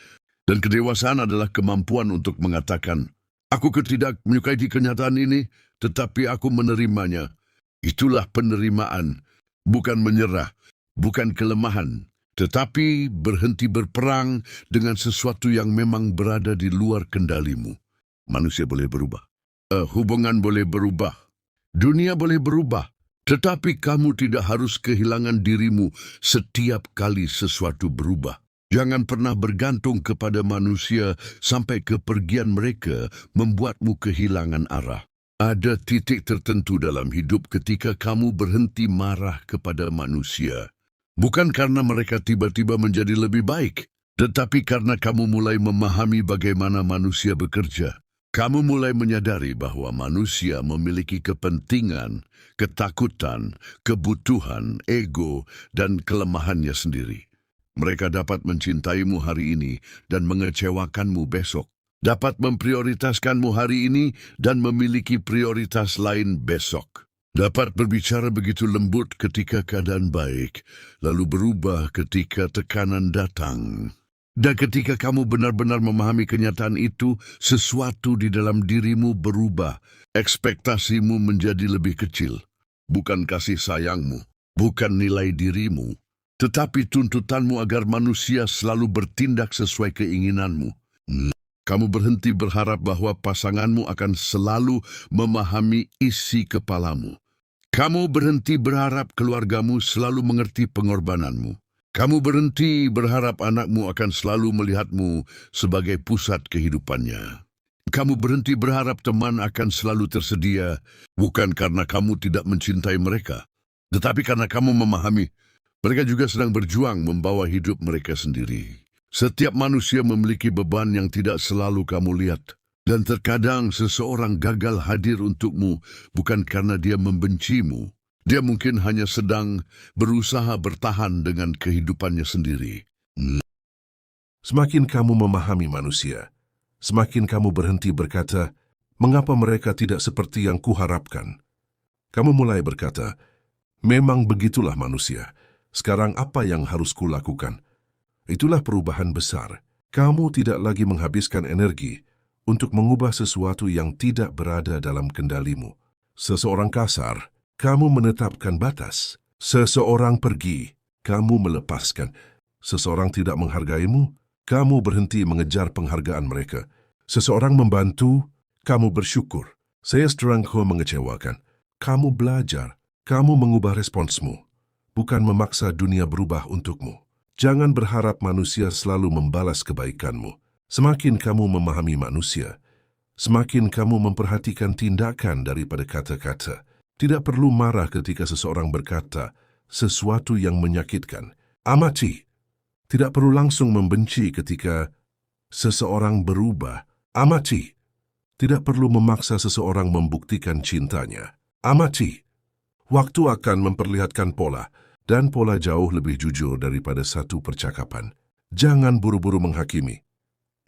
Dan kedewasaan adalah kemampuan untuk mengatakan, "Aku tidak menyukai kenyataan ini, tetapi aku menerimanya." Itulah penerimaan, bukan menyerah, bukan kelemahan, tetapi berhenti berperang dengan sesuatu yang memang berada di luar kendalimu. Manusia boleh berubah, hubungan boleh berubah, dunia boleh berubah, tetapi kamu tidak harus kehilangan dirimu setiap kali sesuatu berubah. Jangan pernah bergantung kepada manusia sampai kepergian mereka membuatmu kehilangan arah. Ada titik tertentu dalam hidup ketika kamu berhenti marah kepada manusia. Bukan karena mereka tiba-tiba menjadi lebih baik, tetapi karena kamu mulai memahami bagaimana manusia bekerja. Kamu mulai menyadari bahwa manusia memiliki kepentingan, ketakutan, kebutuhan, ego, dan kelemahannya sendiri. Mereka dapat mencintaimu hari ini dan mengecewakanmu besok. Dapat memprioritaskanmu hari ini dan memiliki prioritas lain besok. Dapat berbicara begitu lembut ketika keadaan baik, lalu berubah ketika tekanan datang. Dan ketika kamu benar-benar memahami kenyataan itu, sesuatu di dalam dirimu berubah. Ekspektasimu menjadi lebih kecil. Bukan kasih sayangmu, bukan nilai dirimu, tetapi tuntutanmu agar manusia selalu bertindak sesuai keinginanmu. Kamu berhenti berharap bahwa pasanganmu akan selalu memahami isi kepalamu. Kamu berhenti berharap keluargamu selalu mengerti pengorbananmu. Kamu berhenti berharap anakmu akan selalu melihatmu sebagai pusat kehidupannya. Kamu berhenti berharap teman akan selalu tersedia, bukan karena kamu tidak mencintai mereka, tetapi karena kamu memahami mereka juga sedang berjuang membawa hidup mereka sendiri. Setiap manusia memiliki beban yang tidak selalu kamu lihat. Dan terkadang seseorang gagal hadir untukmu bukan karena dia membencimu. Dia mungkin hanya sedang berusaha bertahan dengan kehidupannya sendiri.
Semakin kamu memahami manusia, semakin kamu berhenti berkata, "Mengapa mereka tidak seperti yang kuharapkan?" Kamu mulai berkata, memang begitulah manusia. Sekarang apa yang harus kulakukan? Itulah perubahan besar. Kamu tidak lagi menghabiskan energi untuk mengubah sesuatu yang tidak berada dalam kendalimu. Seseorang kasar, kamu menetapkan batas. Seseorang pergi, kamu melepaskan. Seseorang tidak menghargaimu, kamu berhenti mengejar penghargaan mereka. Seseorang membantu, kamu bersyukur. Saya sedang mengecewakan. Kamu belajar, kamu mengubah responsmu, bukan memaksa dunia berubah untukmu. Jangan berharap manusia selalu membalas kebaikanmu. Semakin kamu memahami manusia, semakin kamu memperhatikan tindakan daripada kata-kata. Tidak perlu marah ketika seseorang berkata sesuatu yang menyakitkan. Amati. Tidak perlu langsung membenci ketika seseorang berubah. Amati. Tidak perlu memaksa seseorang membuktikan cintanya. Amati. Waktu akan memperlihatkan pola, dan pola jauh lebih jujur daripada satu percakapan. Jangan buru-buru menghakimi.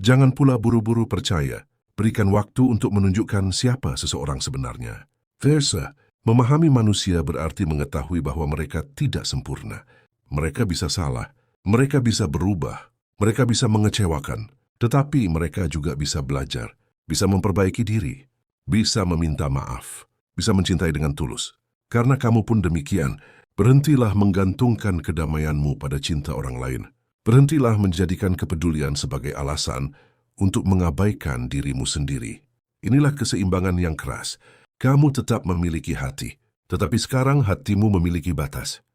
Jangan pula buru-buru percaya. Berikan waktu untuk menunjukkan siapa seseorang sebenarnya. Versa, memahami manusia berarti mengetahui bahwa mereka tidak sempurna. Mereka bisa salah, mereka bisa berubah, mereka bisa mengecewakan, tetapi mereka juga bisa belajar, bisa memperbaiki diri, bisa meminta maaf, bisa mencintai dengan tulus. Karena kamu pun demikian, berhentilah menggantungkan kedamaianmu pada cinta orang lain. Berhentilah menjadikan kepedulian sebagai alasan untuk mengabaikan dirimu sendiri. Inilah keseimbangan yang keras. Kamu tetap memiliki hati, tetapi sekarang hatimu memiliki batas.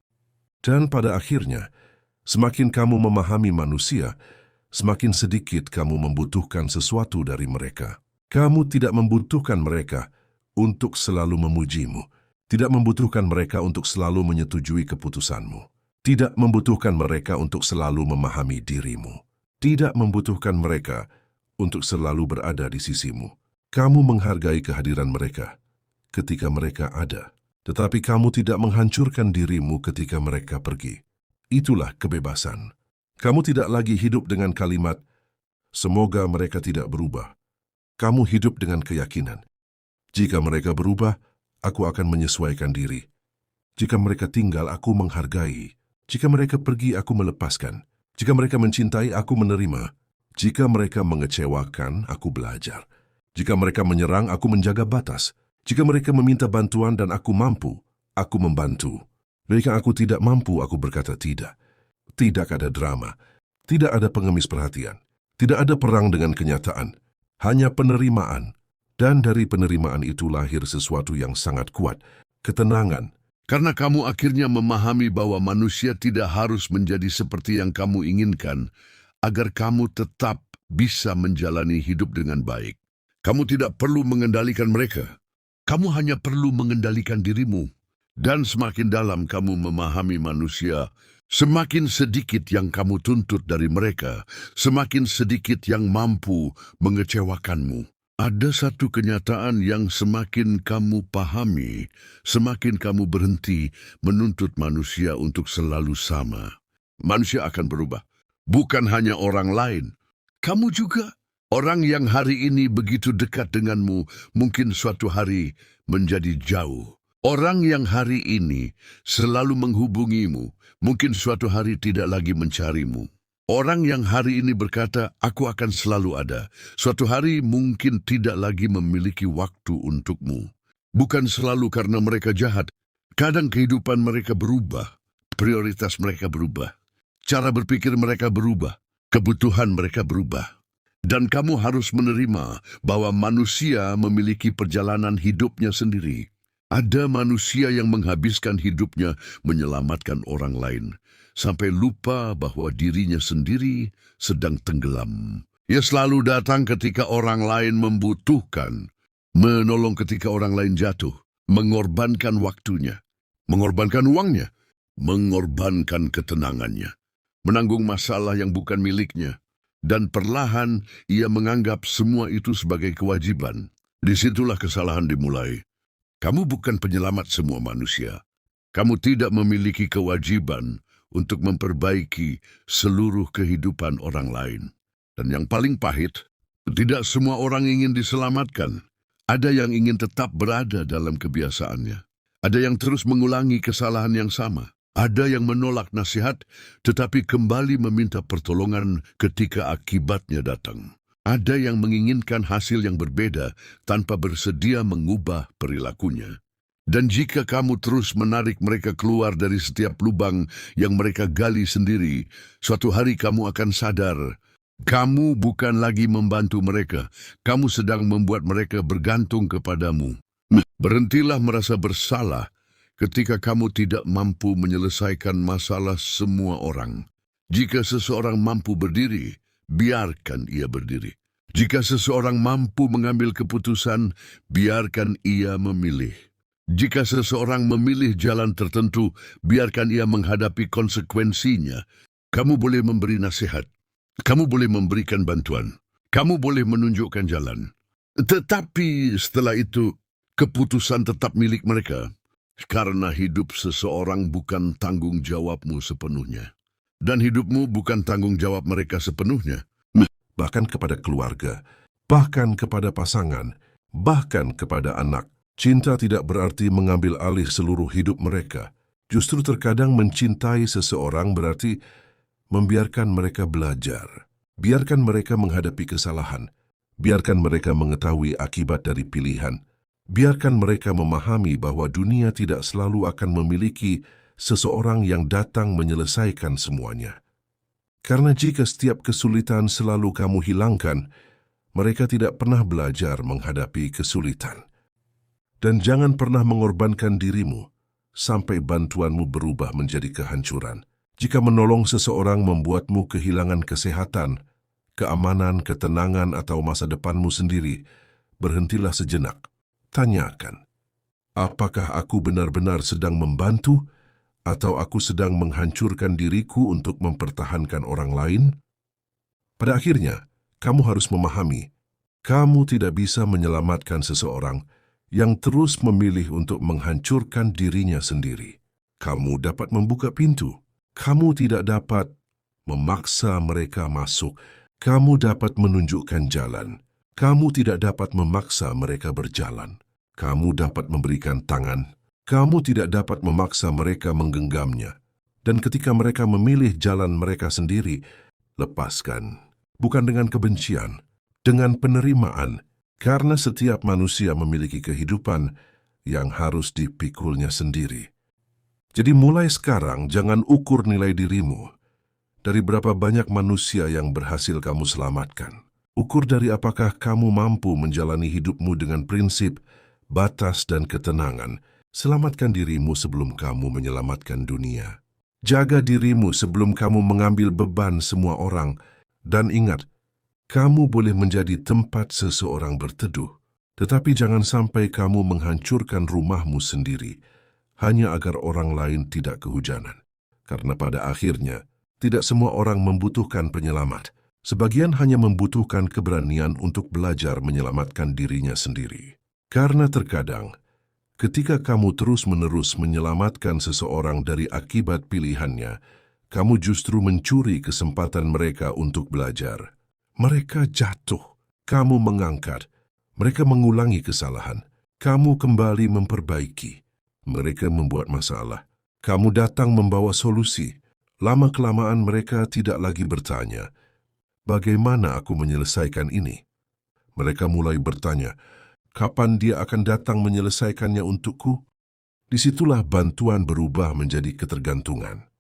Dan pada akhirnya, semakin kamu memahami manusia, semakin sedikit kamu membutuhkan sesuatu dari mereka. Kamu tidak membutuhkan mereka untuk selalu memujimu, tidak membutuhkan mereka untuk selalu menyetujui keputusanmu, tidak membutuhkan mereka untuk selalu memahami dirimu, tidak membutuhkan mereka untuk selalu berada di sisimu. Kamu menghargai kehadiran mereka ketika mereka ada, tetapi kamu tidak menghancurkan dirimu ketika mereka pergi. Itulah kebebasan. Kamu tidak lagi hidup dengan kalimat, semoga mereka tidak berubah. Kamu hidup dengan keyakinan. Jika mereka berubah, aku akan menyesuaikan diri. Jika mereka tinggal, aku menghargai. Jika mereka pergi, aku melepaskan. Jika mereka mencintai, aku menerima. Jika mereka mengecewakan, aku belajar. Jika mereka menyerang, aku menjaga batas. Jika mereka meminta bantuan dan aku mampu, aku membantu. Jika aku tidak mampu, aku berkata tidak. Tidak ada drama. Tidak ada pengemis perhatian. Tidak ada perang dengan kenyataan. Hanya penerimaan. Dan dari penerimaan itu lahir sesuatu yang sangat kuat, ketenangan.
Karena kamu akhirnya memahami bahwa manusia tidak harus menjadi seperti yang kamu inginkan, agar kamu tetap bisa menjalani hidup dengan baik. Kamu tidak perlu mengendalikan mereka. Kamu hanya perlu mengendalikan dirimu. Dan semakin dalam kamu memahami manusia, semakin sedikit yang kamu tuntut dari mereka, semakin sedikit yang mampu mengecewakanmu. Ada satu kenyataan yang semakin kamu pahami, semakin kamu berhenti menuntut manusia untuk selalu sama. Manusia akan berubah. Bukan hanya orang lain. Kamu juga. Orang yang hari ini begitu dekat denganmu, mungkin suatu hari menjadi jauh. Orang yang hari ini selalu menghubungimu, mungkin suatu hari tidak lagi mencarimu. Orang yang hari ini berkata, aku akan selalu ada, suatu hari mungkin tidak lagi memiliki waktu untukmu. Bukan selalu karena mereka jahat. Kadang kehidupan mereka berubah, prioritas mereka berubah, cara berpikir mereka berubah, kebutuhan mereka berubah. Dan kamu harus menerima bahwa manusia memiliki perjalanan hidupnya sendiri. Ada manusia yang menghabiskan hidupnya menyelamatkan orang lain, sampai lupa bahwa dirinya sendiri sedang tenggelam. Ia selalu datang ketika orang lain membutuhkan, menolong ketika orang lain jatuh, mengorbankan waktunya, mengorbankan uangnya, mengorbankan ketenangannya, menanggung masalah yang bukan miliknya, dan perlahan ia menganggap semua itu sebagai kewajiban. Disitulah kesalahan dimulai. Kamu bukan penyelamat semua manusia. Kamu tidak memiliki kewajiban untuk memperbaiki seluruh kehidupan orang lain. Dan yang paling pahit, tidak semua orang ingin diselamatkan. Ada yang ingin tetap berada dalam kebiasaannya. Ada yang terus mengulangi kesalahan yang sama. Ada yang menolak nasihat tetapi kembali meminta pertolongan ketika akibatnya datang. Ada yang menginginkan hasil yang berbeda tanpa bersedia mengubah perilakunya. Dan jika kamu terus menarik mereka keluar dari setiap lubang yang mereka gali sendiri, suatu hari kamu akan sadar, kamu bukan lagi membantu mereka, kamu sedang membuat mereka bergantung kepadamu. Berhentilah merasa bersalah ketika kamu tidak mampu menyelesaikan masalah semua orang. Jika seseorang mampu berdiri, biarkan ia berdiri. Jika seseorang mampu mengambil keputusan, biarkan ia memilih. Jika seseorang memilih jalan tertentu, biarkan ia menghadapi konsekuensinya. Kamu boleh memberi nasihat. Kamu boleh memberikan bantuan. Kamu boleh menunjukkan jalan. Tetapi setelah itu, keputusan tetap milik mereka. Karena hidup seseorang bukan tanggung jawabmu sepenuhnya. Dan hidupmu bukan tanggung jawab mereka sepenuhnya.
Bahkan kepada keluarga, bahkan kepada pasangan, bahkan kepada anak. Cinta tidak berarti mengambil alih seluruh hidup mereka. Justru terkadang mencintai seseorang berarti membiarkan mereka belajar. Biarkan mereka menghadapi kesalahan. Biarkan mereka mengetahui akibat dari pilihan. Biarkan mereka memahami bahwa dunia tidak selalu akan memiliki seseorang yang datang menyelesaikan semuanya. Karena jika setiap kesulitan selalu kamu hilangkan, mereka tidak pernah belajar menghadapi kesulitan. Dan jangan pernah mengorbankan dirimu sampai bantuanmu berubah menjadi kehancuran. Jika menolong seseorang membuatmu kehilangan kesehatan, keamanan, ketenangan, atau masa depanmu sendiri, berhentilah sejenak. Tanyakan, apakah aku benar-benar sedang membantu atau aku sedang menghancurkan diriku untuk mempertahankan orang lain? Pada akhirnya, kamu harus memahami, kamu tidak bisa menyelamatkan seseorang yang terus memilih untuk menghancurkan dirinya sendiri. Kamu dapat membuka pintu. Kamu tidak dapat memaksa mereka masuk. Kamu dapat menunjukkan jalan. Kamu tidak dapat memaksa mereka berjalan. Kamu dapat memberikan tangan. Kamu tidak dapat memaksa mereka menggenggamnya. Dan ketika mereka memilih jalan mereka sendiri, lepaskan. Bukan dengan kebencian, dengan penerimaan. Karena setiap manusia memiliki kehidupan yang harus dipikulnya sendiri. Jadi mulai sekarang jangan ukur nilai dirimu dari berapa banyak manusia yang berhasil kamu selamatkan. Ukur dari apakah kamu mampu menjalani hidupmu dengan prinsip, batas, dan ketenangan. Selamatkan dirimu sebelum kamu menyelamatkan dunia. Jaga dirimu sebelum kamu mengambil beban semua orang. Dan ingat, kamu boleh menjadi tempat seseorang berteduh. Tetapi jangan sampai kamu menghancurkan rumahmu sendiri hanya agar orang lain tidak kehujanan. Karena pada akhirnya, tidak semua orang membutuhkan penyelamat. Sebagian hanya membutuhkan keberanian untuk belajar menyelamatkan dirinya sendiri. Karena terkadang, ketika kamu terus-menerus menyelamatkan seseorang dari akibat pilihannya, kamu justru mencuri kesempatan mereka untuk belajar. Mereka jatuh, kamu mengangkat. Mereka mengulangi kesalahan, kamu kembali memperbaiki. Mereka membuat masalah, kamu datang membawa solusi. Lama-kelamaan mereka tidak lagi bertanya, bagaimana aku menyelesaikan ini? Mereka mulai bertanya, kapan dia akan datang menyelesaikannya untukku? Disitulah bantuan berubah menjadi ketergantungan.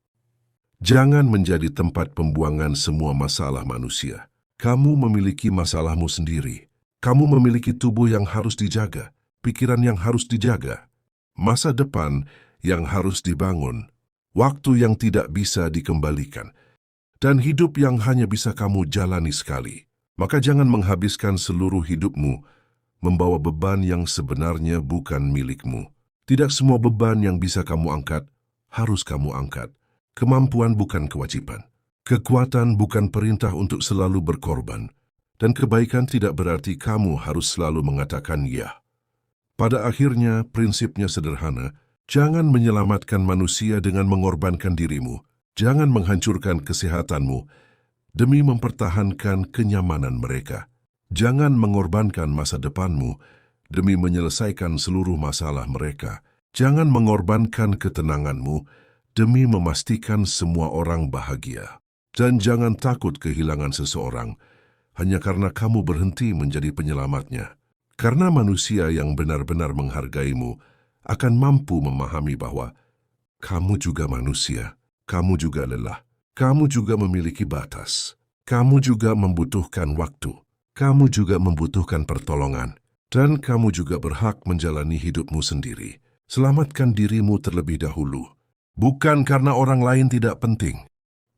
Jangan menjadi tempat pembuangan semua masalah manusia. Kamu memiliki masalahmu sendiri. Kamu memiliki tubuh yang harus dijaga, pikiran yang harus dijaga, masa depan yang harus dibangun, waktu yang tidak bisa dikembalikan, dan hidup yang hanya bisa kamu jalani sekali. Maka jangan menghabiskan seluruh hidupmu membawa beban yang sebenarnya bukan milikmu. Tidak semua beban yang bisa kamu angkat, harus kamu angkat. Kemampuan bukan kewajiban. Kekuatan bukan perintah untuk selalu berkorban. Dan kebaikan tidak berarti kamu harus selalu mengatakan ya. Pada akhirnya, prinsipnya sederhana. Jangan menyelamatkan manusia dengan mengorbankan dirimu. Jangan menghancurkan kesehatanmu demi mempertahankan kenyamanan mereka. Jangan mengorbankan masa depanmu demi menyelesaikan seluruh masalah mereka. Jangan mengorbankan ketenanganmu demi memastikan semua orang bahagia. Dan jangan takut kehilangan seseorang hanya karena kamu berhenti menjadi penyelamatnya. Karena manusia yang benar-benar menghargaimu akan mampu memahami bahwa kamu juga manusia, kamu juga lelah, kamu juga memiliki batas, kamu juga membutuhkan waktu, kamu juga membutuhkan pertolongan, dan kamu juga berhak menjalani hidupmu sendiri. Selamatkan dirimu terlebih dahulu, bukan karena orang lain tidak penting,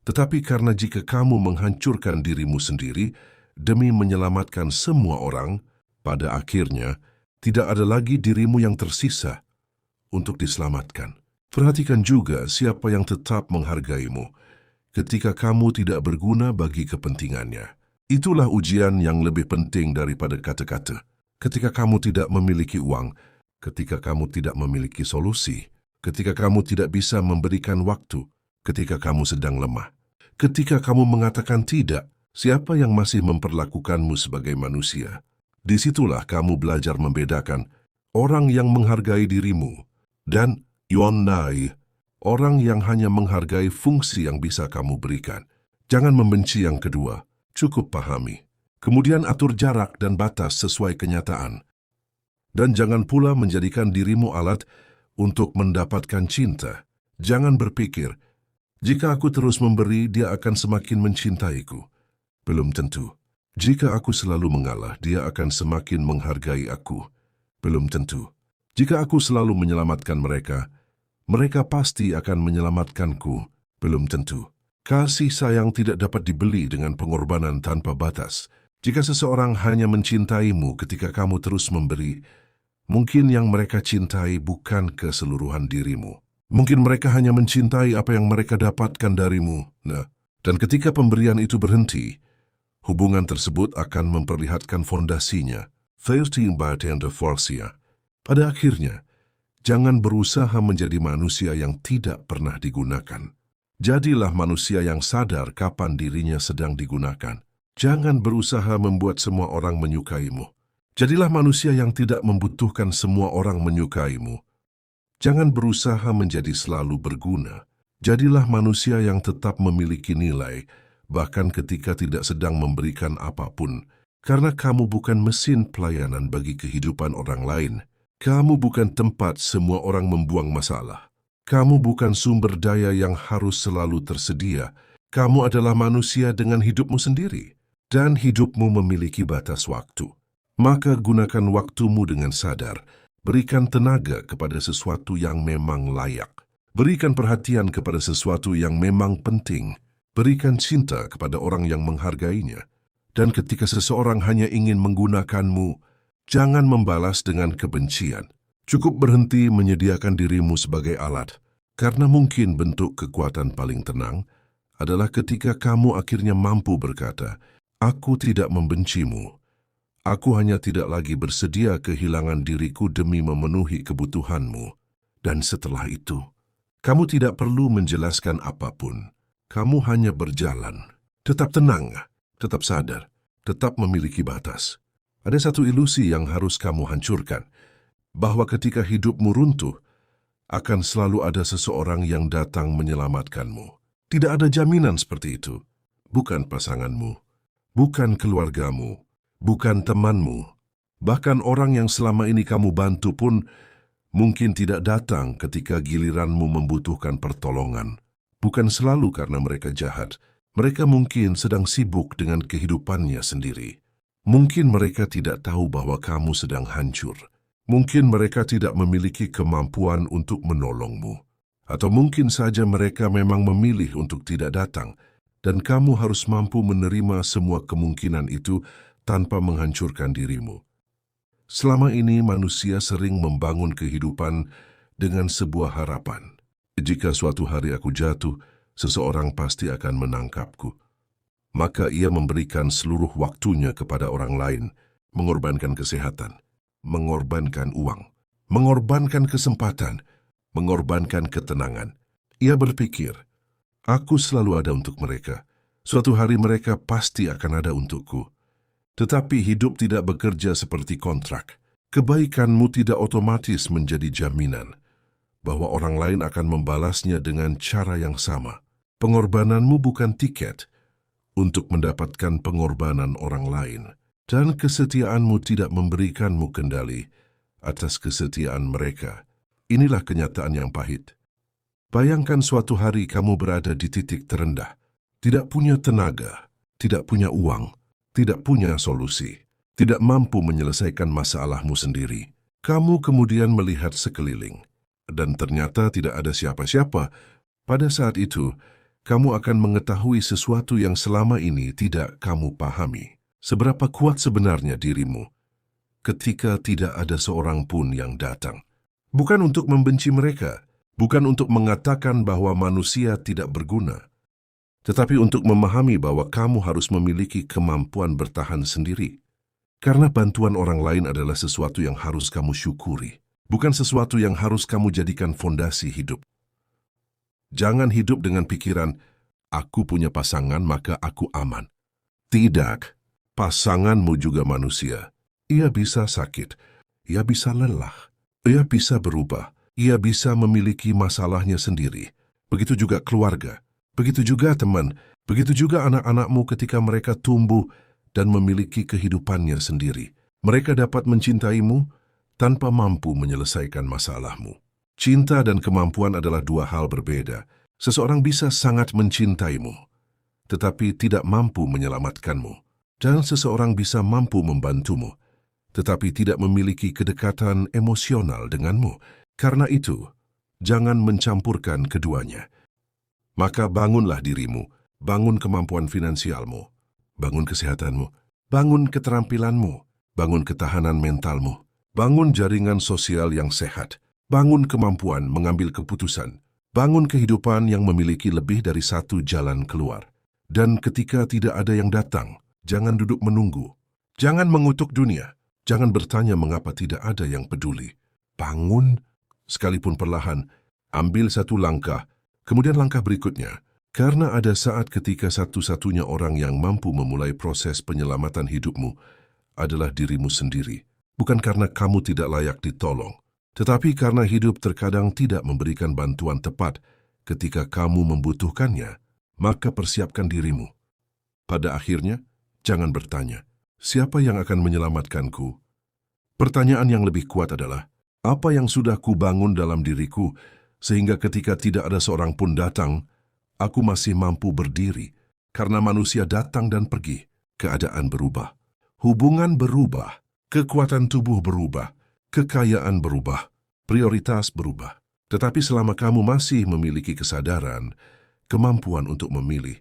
tetapi karena jika kamu menghancurkan dirimu sendiri demi menyelamatkan semua orang, pada akhirnya tidak ada lagi dirimu yang tersisa untuk diselamatkan. Perhatikan juga siapa yang tetap menghargaimu ketika kamu tidak berguna bagi kepentingannya. Itulah ujian yang lebih penting daripada kata-kata. Ketika kamu tidak memiliki uang, ketika kamu tidak memiliki solusi, ketika kamu tidak bisa memberikan waktu, ketika kamu sedang lemah, ketika kamu mengatakan tidak, siapa yang masih memperlakukanmu sebagai manusia? Disitulah kamu belajar membedakan orang yang menghargai dirimu dan yonai, orang yang hanya menghargai fungsi yang bisa kamu berikan. Jangan membenci yang kedua, cukup pahami. Kemudian atur jarak dan batas sesuai kenyataan. Dan jangan pula menjadikan dirimu alat untuk mendapatkan cinta. Jangan berpikir, jika aku terus memberi, dia akan semakin mencintaiku. Belum tentu. Jika aku selalu mengalah, dia akan semakin menghargai aku. Belum tentu. Jika aku selalu menyelamatkan mereka, mereka pasti akan menyelamatkanku. Belum tentu. Kasih sayang tidak dapat dibeli dengan pengorbanan tanpa batas. Jika seseorang hanya mencintaimu ketika kamu terus memberi, mungkin yang mereka cintai bukan keseluruhan dirimu. Mungkin mereka hanya mencintai apa yang mereka dapatkan darimu. Dan ketika pemberian itu berhenti, hubungan tersebut akan memperlihatkan fondasinya. Pada akhirnya, jangan berusaha menjadi manusia yang tidak pernah digunakan. Jadilah manusia yang sadar kapan dirinya sedang digunakan. Jangan berusaha membuat semua orang menyukaimu. Jadilah manusia yang tidak membutuhkan semua orang menyukaimu. Jangan berusaha menjadi selalu berguna. Jadilah manusia yang tetap memiliki nilai, bahkan ketika tidak sedang memberikan apapun, karena kamu bukan mesin pelayanan bagi kehidupan orang lain. Kamu bukan tempat semua orang membuang masalah. Kamu bukan sumber daya yang harus selalu tersedia. Kamu adalah manusia dengan hidupmu sendiri, dan hidupmu memiliki batas waktu. Maka gunakan waktumu dengan sadar. Berikan tenaga kepada sesuatu yang memang layak. Berikan perhatian kepada sesuatu yang memang penting. Berikan cinta kepada orang yang menghargainya. Dan ketika seseorang hanya ingin menggunakanmu, jangan membalas dengan kebencian. Cukup berhenti menyediakan dirimu sebagai alat, karena mungkin bentuk kekuatan paling tenang adalah ketika kamu akhirnya mampu berkata, "Aku tidak membencimu. Aku hanya tidak lagi bersedia kehilangan diriku demi memenuhi kebutuhanmu." Dan setelah itu, kamu tidak perlu menjelaskan apapun. Kamu hanya berjalan. Tetap tenang, tetap sadar, tetap memiliki batas. Ada satu ilusi yang harus kamu hancurkan, bahwa ketika hidupmu runtuh, akan selalu ada seseorang yang datang menyelamatkanmu. Tidak ada jaminan seperti itu. Bukan pasanganmu, bukan keluargamu, bukan temanmu. Bahkan orang yang selama ini kamu bantu pun mungkin tidak datang ketika giliranmu membutuhkan pertolongan. Bukan selalu karena mereka jahat. Mereka mungkin sedang sibuk dengan kehidupannya sendiri. Mungkin mereka tidak tahu bahwa kamu sedang hancur. Mungkin mereka tidak memiliki kemampuan untuk menolongmu. Atau mungkin saja mereka memang memilih untuk tidak datang, dan kamu harus mampu menerima semua kemungkinan itu tanpa menghancurkan dirimu. Selama ini manusia sering membangun kehidupan dengan sebuah harapan. Jika suatu hari aku jatuh, seseorang pasti akan menangkapku. Maka ia memberikan seluruh waktunya kepada orang lain, mengorbankan kesehatan, mengorbankan uang, mengorbankan kesempatan, mengorbankan ketenangan. Ia berpikir, aku selalu ada untuk mereka. Suatu hari mereka pasti akan ada untukku. Tetapi hidup tidak bekerja seperti kontrak. Kebaikanmu tidak otomatis menjadi jaminan. bahwa orang lain akan membalasnya dengan cara yang sama. Pengorbananmu bukan tiket untuk mendapatkan pengorbanan orang lain, dan kesetiaanmu tidak memberikanmu kendali atas kesetiaan mereka. Inilah kenyataan yang pahit. Bayangkan suatu hari kamu berada di titik terendah, tidak punya tenaga, tidak punya uang, tidak punya solusi, tidak mampu menyelesaikan masalahmu sendiri. Kamu kemudian melihat sekeliling, dan ternyata tidak ada siapa-siapa. Pada saat itu, kamu akan mengetahui sesuatu yang selama ini tidak kamu pahami. Seberapa kuat sebenarnya dirimu ketika tidak ada seorang pun yang datang. Bukan untuk membenci mereka, bukan untuk mengatakan bahwa manusia tidak berguna, tetapi untuk memahami bahwa kamu harus memiliki kemampuan bertahan sendiri. Karena bantuan orang lain adalah sesuatu yang harus kamu syukuri, bukan sesuatu yang harus kamu jadikan fondasi hidup. Jangan hidup dengan pikiran, aku punya pasangan maka aku aman. Tidak, pasanganmu juga manusia. Ia bisa sakit, ia bisa lelah, ia bisa berubah, ia bisa memiliki masalahnya sendiri. Begitu juga keluarga, begitu juga teman, begitu juga anak-anakmu ketika mereka tumbuh dan memiliki kehidupannya sendiri. Mereka dapat mencintaimu tanpa mampu menyelesaikan masalahmu. Cinta dan kemampuan adalah dua hal berbeda. Seseorang bisa sangat mencintaimu, tetapi tidak mampu menyelamatkanmu. Dan seseorang bisa mampu membantumu, tetapi tidak memiliki kedekatan emosional denganmu. Karena itu, jangan mencampurkan keduanya. Maka bangunlah dirimu, bangun kemampuan finansialmu, bangun kesehatanmu, bangun keterampilanmu, bangun ketahanan mentalmu, bangun jaringan sosial yang sehat, bangun kemampuan mengambil keputusan, bangun kehidupan yang memiliki lebih dari satu jalan keluar. Dan ketika tidak ada yang datang, jangan duduk menunggu. Jangan mengutuk dunia. Jangan bertanya mengapa tidak ada yang peduli. Bangun, sekalipun perlahan, ambil satu langkah, kemudian langkah berikutnya. Karena ada saat ketika satu-satunya orang yang mampu memulai proses penyelamatan hidupmu adalah dirimu sendiri. Bukan karena kamu tidak layak ditolong, tetapi karena hidup terkadang tidak memberikan bantuan tepat ketika kamu membutuhkannya, maka persiapkan dirimu. Pada akhirnya, jangan bertanya, siapa yang akan menyelamatkanku? Pertanyaan yang lebih kuat adalah, apa yang sudah kubangun dalam diriku, sehingga ketika tidak ada seorang pun datang, aku masih mampu berdiri. Karena manusia datang dan pergi, keadaan berubah, hubungan berubah, kekuatan tubuh berubah, kekayaan berubah, prioritas berubah. Tetapi selama kamu masih memiliki kesadaran, kemampuan untuk memilih,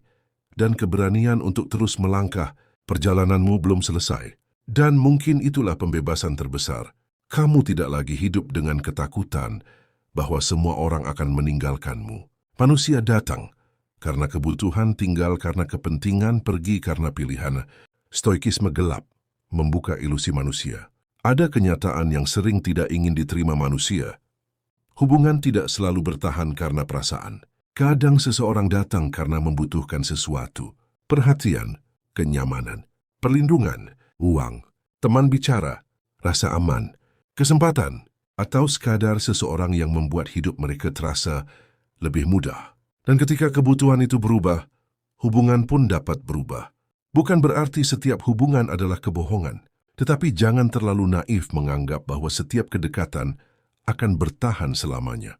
dan keberanian untuk terus melangkah, perjalananmu belum selesai. Dan mungkin itulah pembebasan terbesar. Kamu tidak lagi hidup dengan ketakutan bahwa semua orang akan meninggalkanmu. Manusia datang karena kebutuhan, tinggal karena kepentingan, pergi karena pilihan. Stoikisme gelap membuka ilusi manusia. Ada kenyataan yang sering tidak ingin diterima manusia. Hubungan tidak selalu bertahan karena perasaan. Kadang seseorang datang karena membutuhkan sesuatu. Perhatian, kenyamanan, perlindungan, uang, teman bicara, rasa aman, kesempatan, atau sekadar seseorang yang membuat hidup mereka terasa lebih mudah. Dan ketika kebutuhan itu berubah, hubungan pun dapat berubah. Bukan berarti setiap hubungan adalah kebohongan, tetapi jangan terlalu naif menganggap bahwa setiap kedekatan akan bertahan selamanya.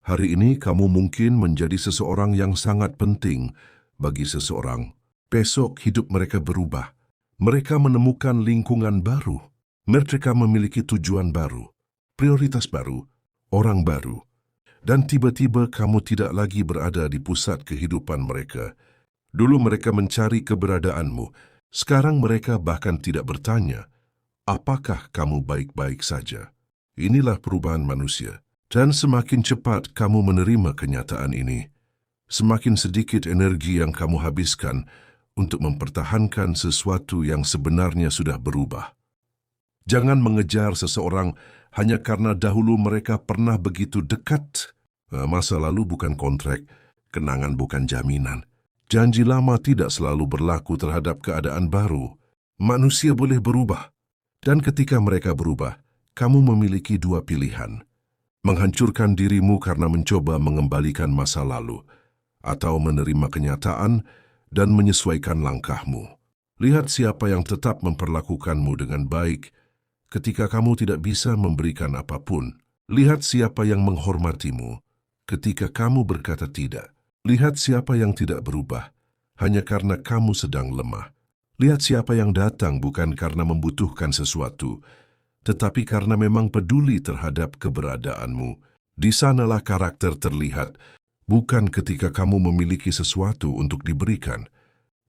Hari ini kamu mungkin menjadi seseorang yang sangat penting bagi seseorang. Besok hidup mereka berubah. Mereka menemukan lingkungan baru. Mereka memiliki tujuan baru, prioritas baru, orang baru. Dan tiba-tiba kamu tidak lagi berada di pusat kehidupan mereka. Dulu mereka mencari keberadaanmu. Sekarang mereka bahkan tidak bertanya, apakah kamu baik-baik saja? Inilah perubahan manusia. Dan semakin cepat kamu menerima kenyataan ini, semakin sedikit energi yang kamu habiskan untuk mempertahankan sesuatu yang sebenarnya sudah berubah. Jangan mengejar seseorang hanya karena dahulu mereka pernah begitu dekat. Masa lalu bukan kontrak, kenangan bukan jaminan. Janji lama tidak selalu berlaku terhadap keadaan baru. Manusia boleh berubah. Dan ketika mereka berubah, kamu memiliki dua pilihan. menghancurkan dirimu karena mencoba mengembalikan masa lalu, atau menerima kenyataan dan menyesuaikan langkahmu. Lihat siapa yang tetap memperlakukanmu dengan baik ketika kamu tidak bisa memberikan apapun. Lihat siapa yang menghormatimu ketika kamu berkata tidak. Lihat siapa yang tidak berubah hanya karena kamu sedang lemah. Lihat siapa yang datang bukan karena membutuhkan sesuatu, tetapi karena memang peduli terhadap keberadaanmu. Di sanalah karakter terlihat, bukan ketika kamu memiliki sesuatu untuk diberikan,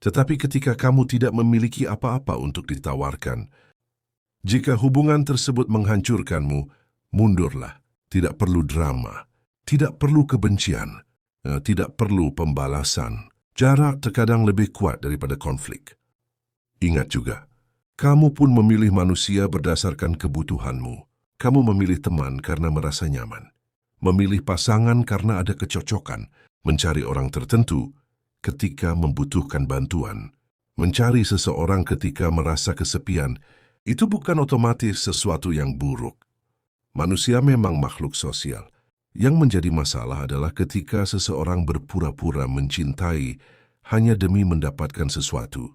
tetapi ketika kamu tidak memiliki apa-apa untuk ditawarkan. Jika hubungan tersebut menghancurkanmu, mundurlah. Tidak perlu drama, tidak perlu kebencian, tidak perlu pembalasan. Jarak terkadang lebih kuat daripada konflik. Ingat juga, kamu pun memilih manusia berdasarkan kebutuhanmu. Kamu memilih teman karena merasa nyaman, memilih pasangan karena ada kecocokan, mencari orang tertentu ketika membutuhkan bantuan, mencari seseorang ketika merasa kesepian. Itu bukan otomatis sesuatu yang buruk. Manusia memang makhluk sosial. Yang menjadi masalah adalah ketika seseorang berpura-pura mencintai hanya demi mendapatkan sesuatu,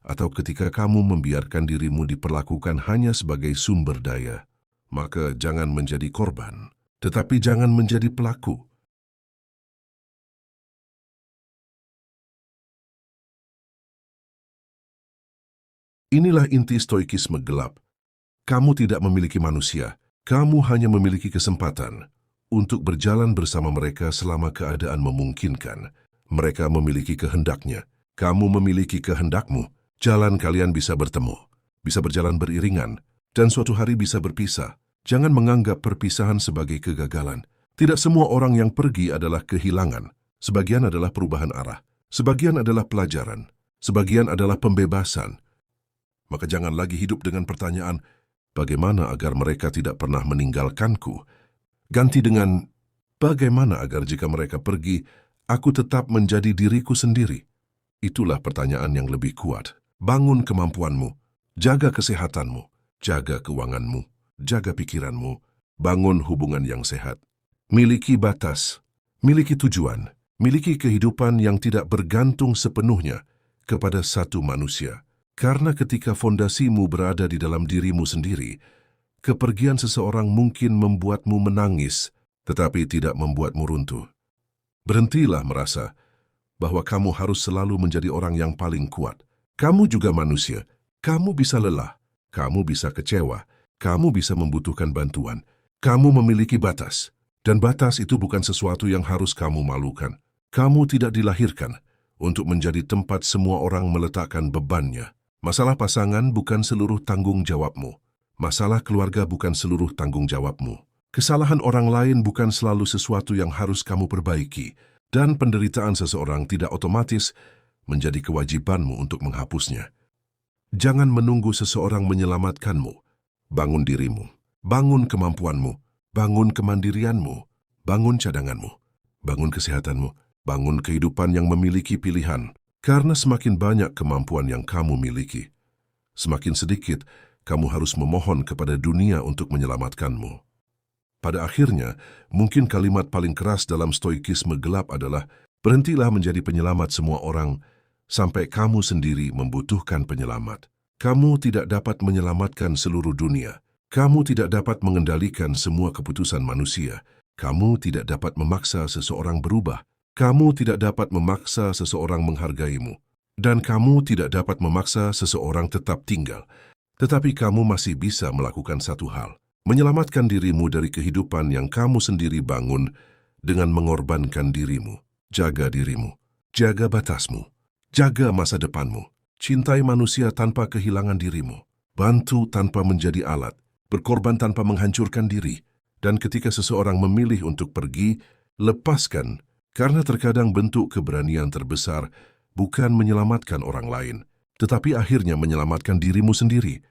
atau ketika kamu membiarkan dirimu diperlakukan hanya sebagai sumber daya. Maka jangan menjadi korban, tetapi jangan menjadi pelaku. Inilah inti stoikisme gelap. Kamu tidak memiliki manusia, kamu hanya memiliki kesempatan untuk berjalan bersama mereka selama keadaan memungkinkan. Mereka memiliki kehendaknya, kamu memiliki kehendakmu. Jalan kalian bisa bertemu, bisa berjalan beriringan, dan suatu hari bisa berpisah. Jangan menganggap perpisahan sebagai kegagalan. Tidak semua orang yang pergi adalah kehilangan. Sebagian adalah perubahan arah, sebagian adalah pelajaran, sebagian adalah pembebasan. Maka jangan lagi hidup dengan pertanyaan, bagaimana agar mereka tidak pernah meninggalkanku? Ganti dengan, bagaimana agar jika mereka pergi, aku tetap menjadi diriku sendiri? Itulah pertanyaan yang lebih kuat. Bangun kemampuanmu, jaga kesehatanmu, jaga keuanganmu, jaga pikiranmu, bangun hubungan yang sehat. Miliki batas, miliki tujuan, miliki kehidupan yang tidak bergantung sepenuhnya kepada satu manusia. Karena ketika fondasimu berada di dalam dirimu sendiri, kepergian seseorang mungkin membuatmu menangis, tetapi tidak membuatmu runtuh. Berhentilah merasa bahwa kamu harus selalu menjadi orang yang paling kuat. Kamu juga manusia. Kamu bisa lelah, kamu bisa kecewa, kamu bisa membutuhkan bantuan. Kamu memiliki batas, dan batas itu bukan sesuatu yang harus kamu malukan. Kamu tidak dilahirkan untuk menjadi tempat semua orang meletakkan bebannya. Masalah pasangan bukan seluruh tanggung jawabmu. Masalah keluarga bukan seluruh tanggung jawabmu. Kesalahan orang lain bukan selalu sesuatu yang harus kamu perbaiki, dan penderitaan seseorang tidak otomatis menjadi kewajibanmu untuk menghapusnya. Jangan menunggu seseorang menyelamatkanmu. Bangun dirimu, bangun kemampuanmu, bangun kemandirianmu, bangun cadanganmu, bangun kesehatanmu, bangun kehidupan yang memiliki pilihan. Karena semakin banyak kemampuan yang kamu miliki, semakin sedikit kamu harus memohon kepada dunia untuk menyelamatkanmu. Pada akhirnya, mungkin kalimat paling keras dalam stoikisme gelap adalah, berhentilah menjadi penyelamat semua orang sampai kamu sendiri membutuhkan penyelamat. Kamu tidak dapat menyelamatkan seluruh dunia. Kamu tidak dapat mengendalikan semua keputusan manusia. Kamu tidak dapat memaksa seseorang berubah. Kamu tidak dapat memaksa seseorang menghargaimu, dan kamu tidak dapat memaksa seseorang tetap tinggal. Tetapi kamu masih bisa melakukan satu hal, menyelamatkan dirimu dari kehidupan yang kamu sendiri bangun dengan mengorbankan dirimu. Jaga dirimu, jaga batasmu, jaga masa depanmu, cintai manusia tanpa kehilangan dirimu, bantu tanpa menjadi alat, berkorban tanpa menghancurkan diri, dan ketika seseorang memilih untuk pergi, lepaskan. Karena terkadang bentuk keberanian terbesar bukan menyelamatkan orang lain, tetapi akhirnya menyelamatkan dirimu sendiri.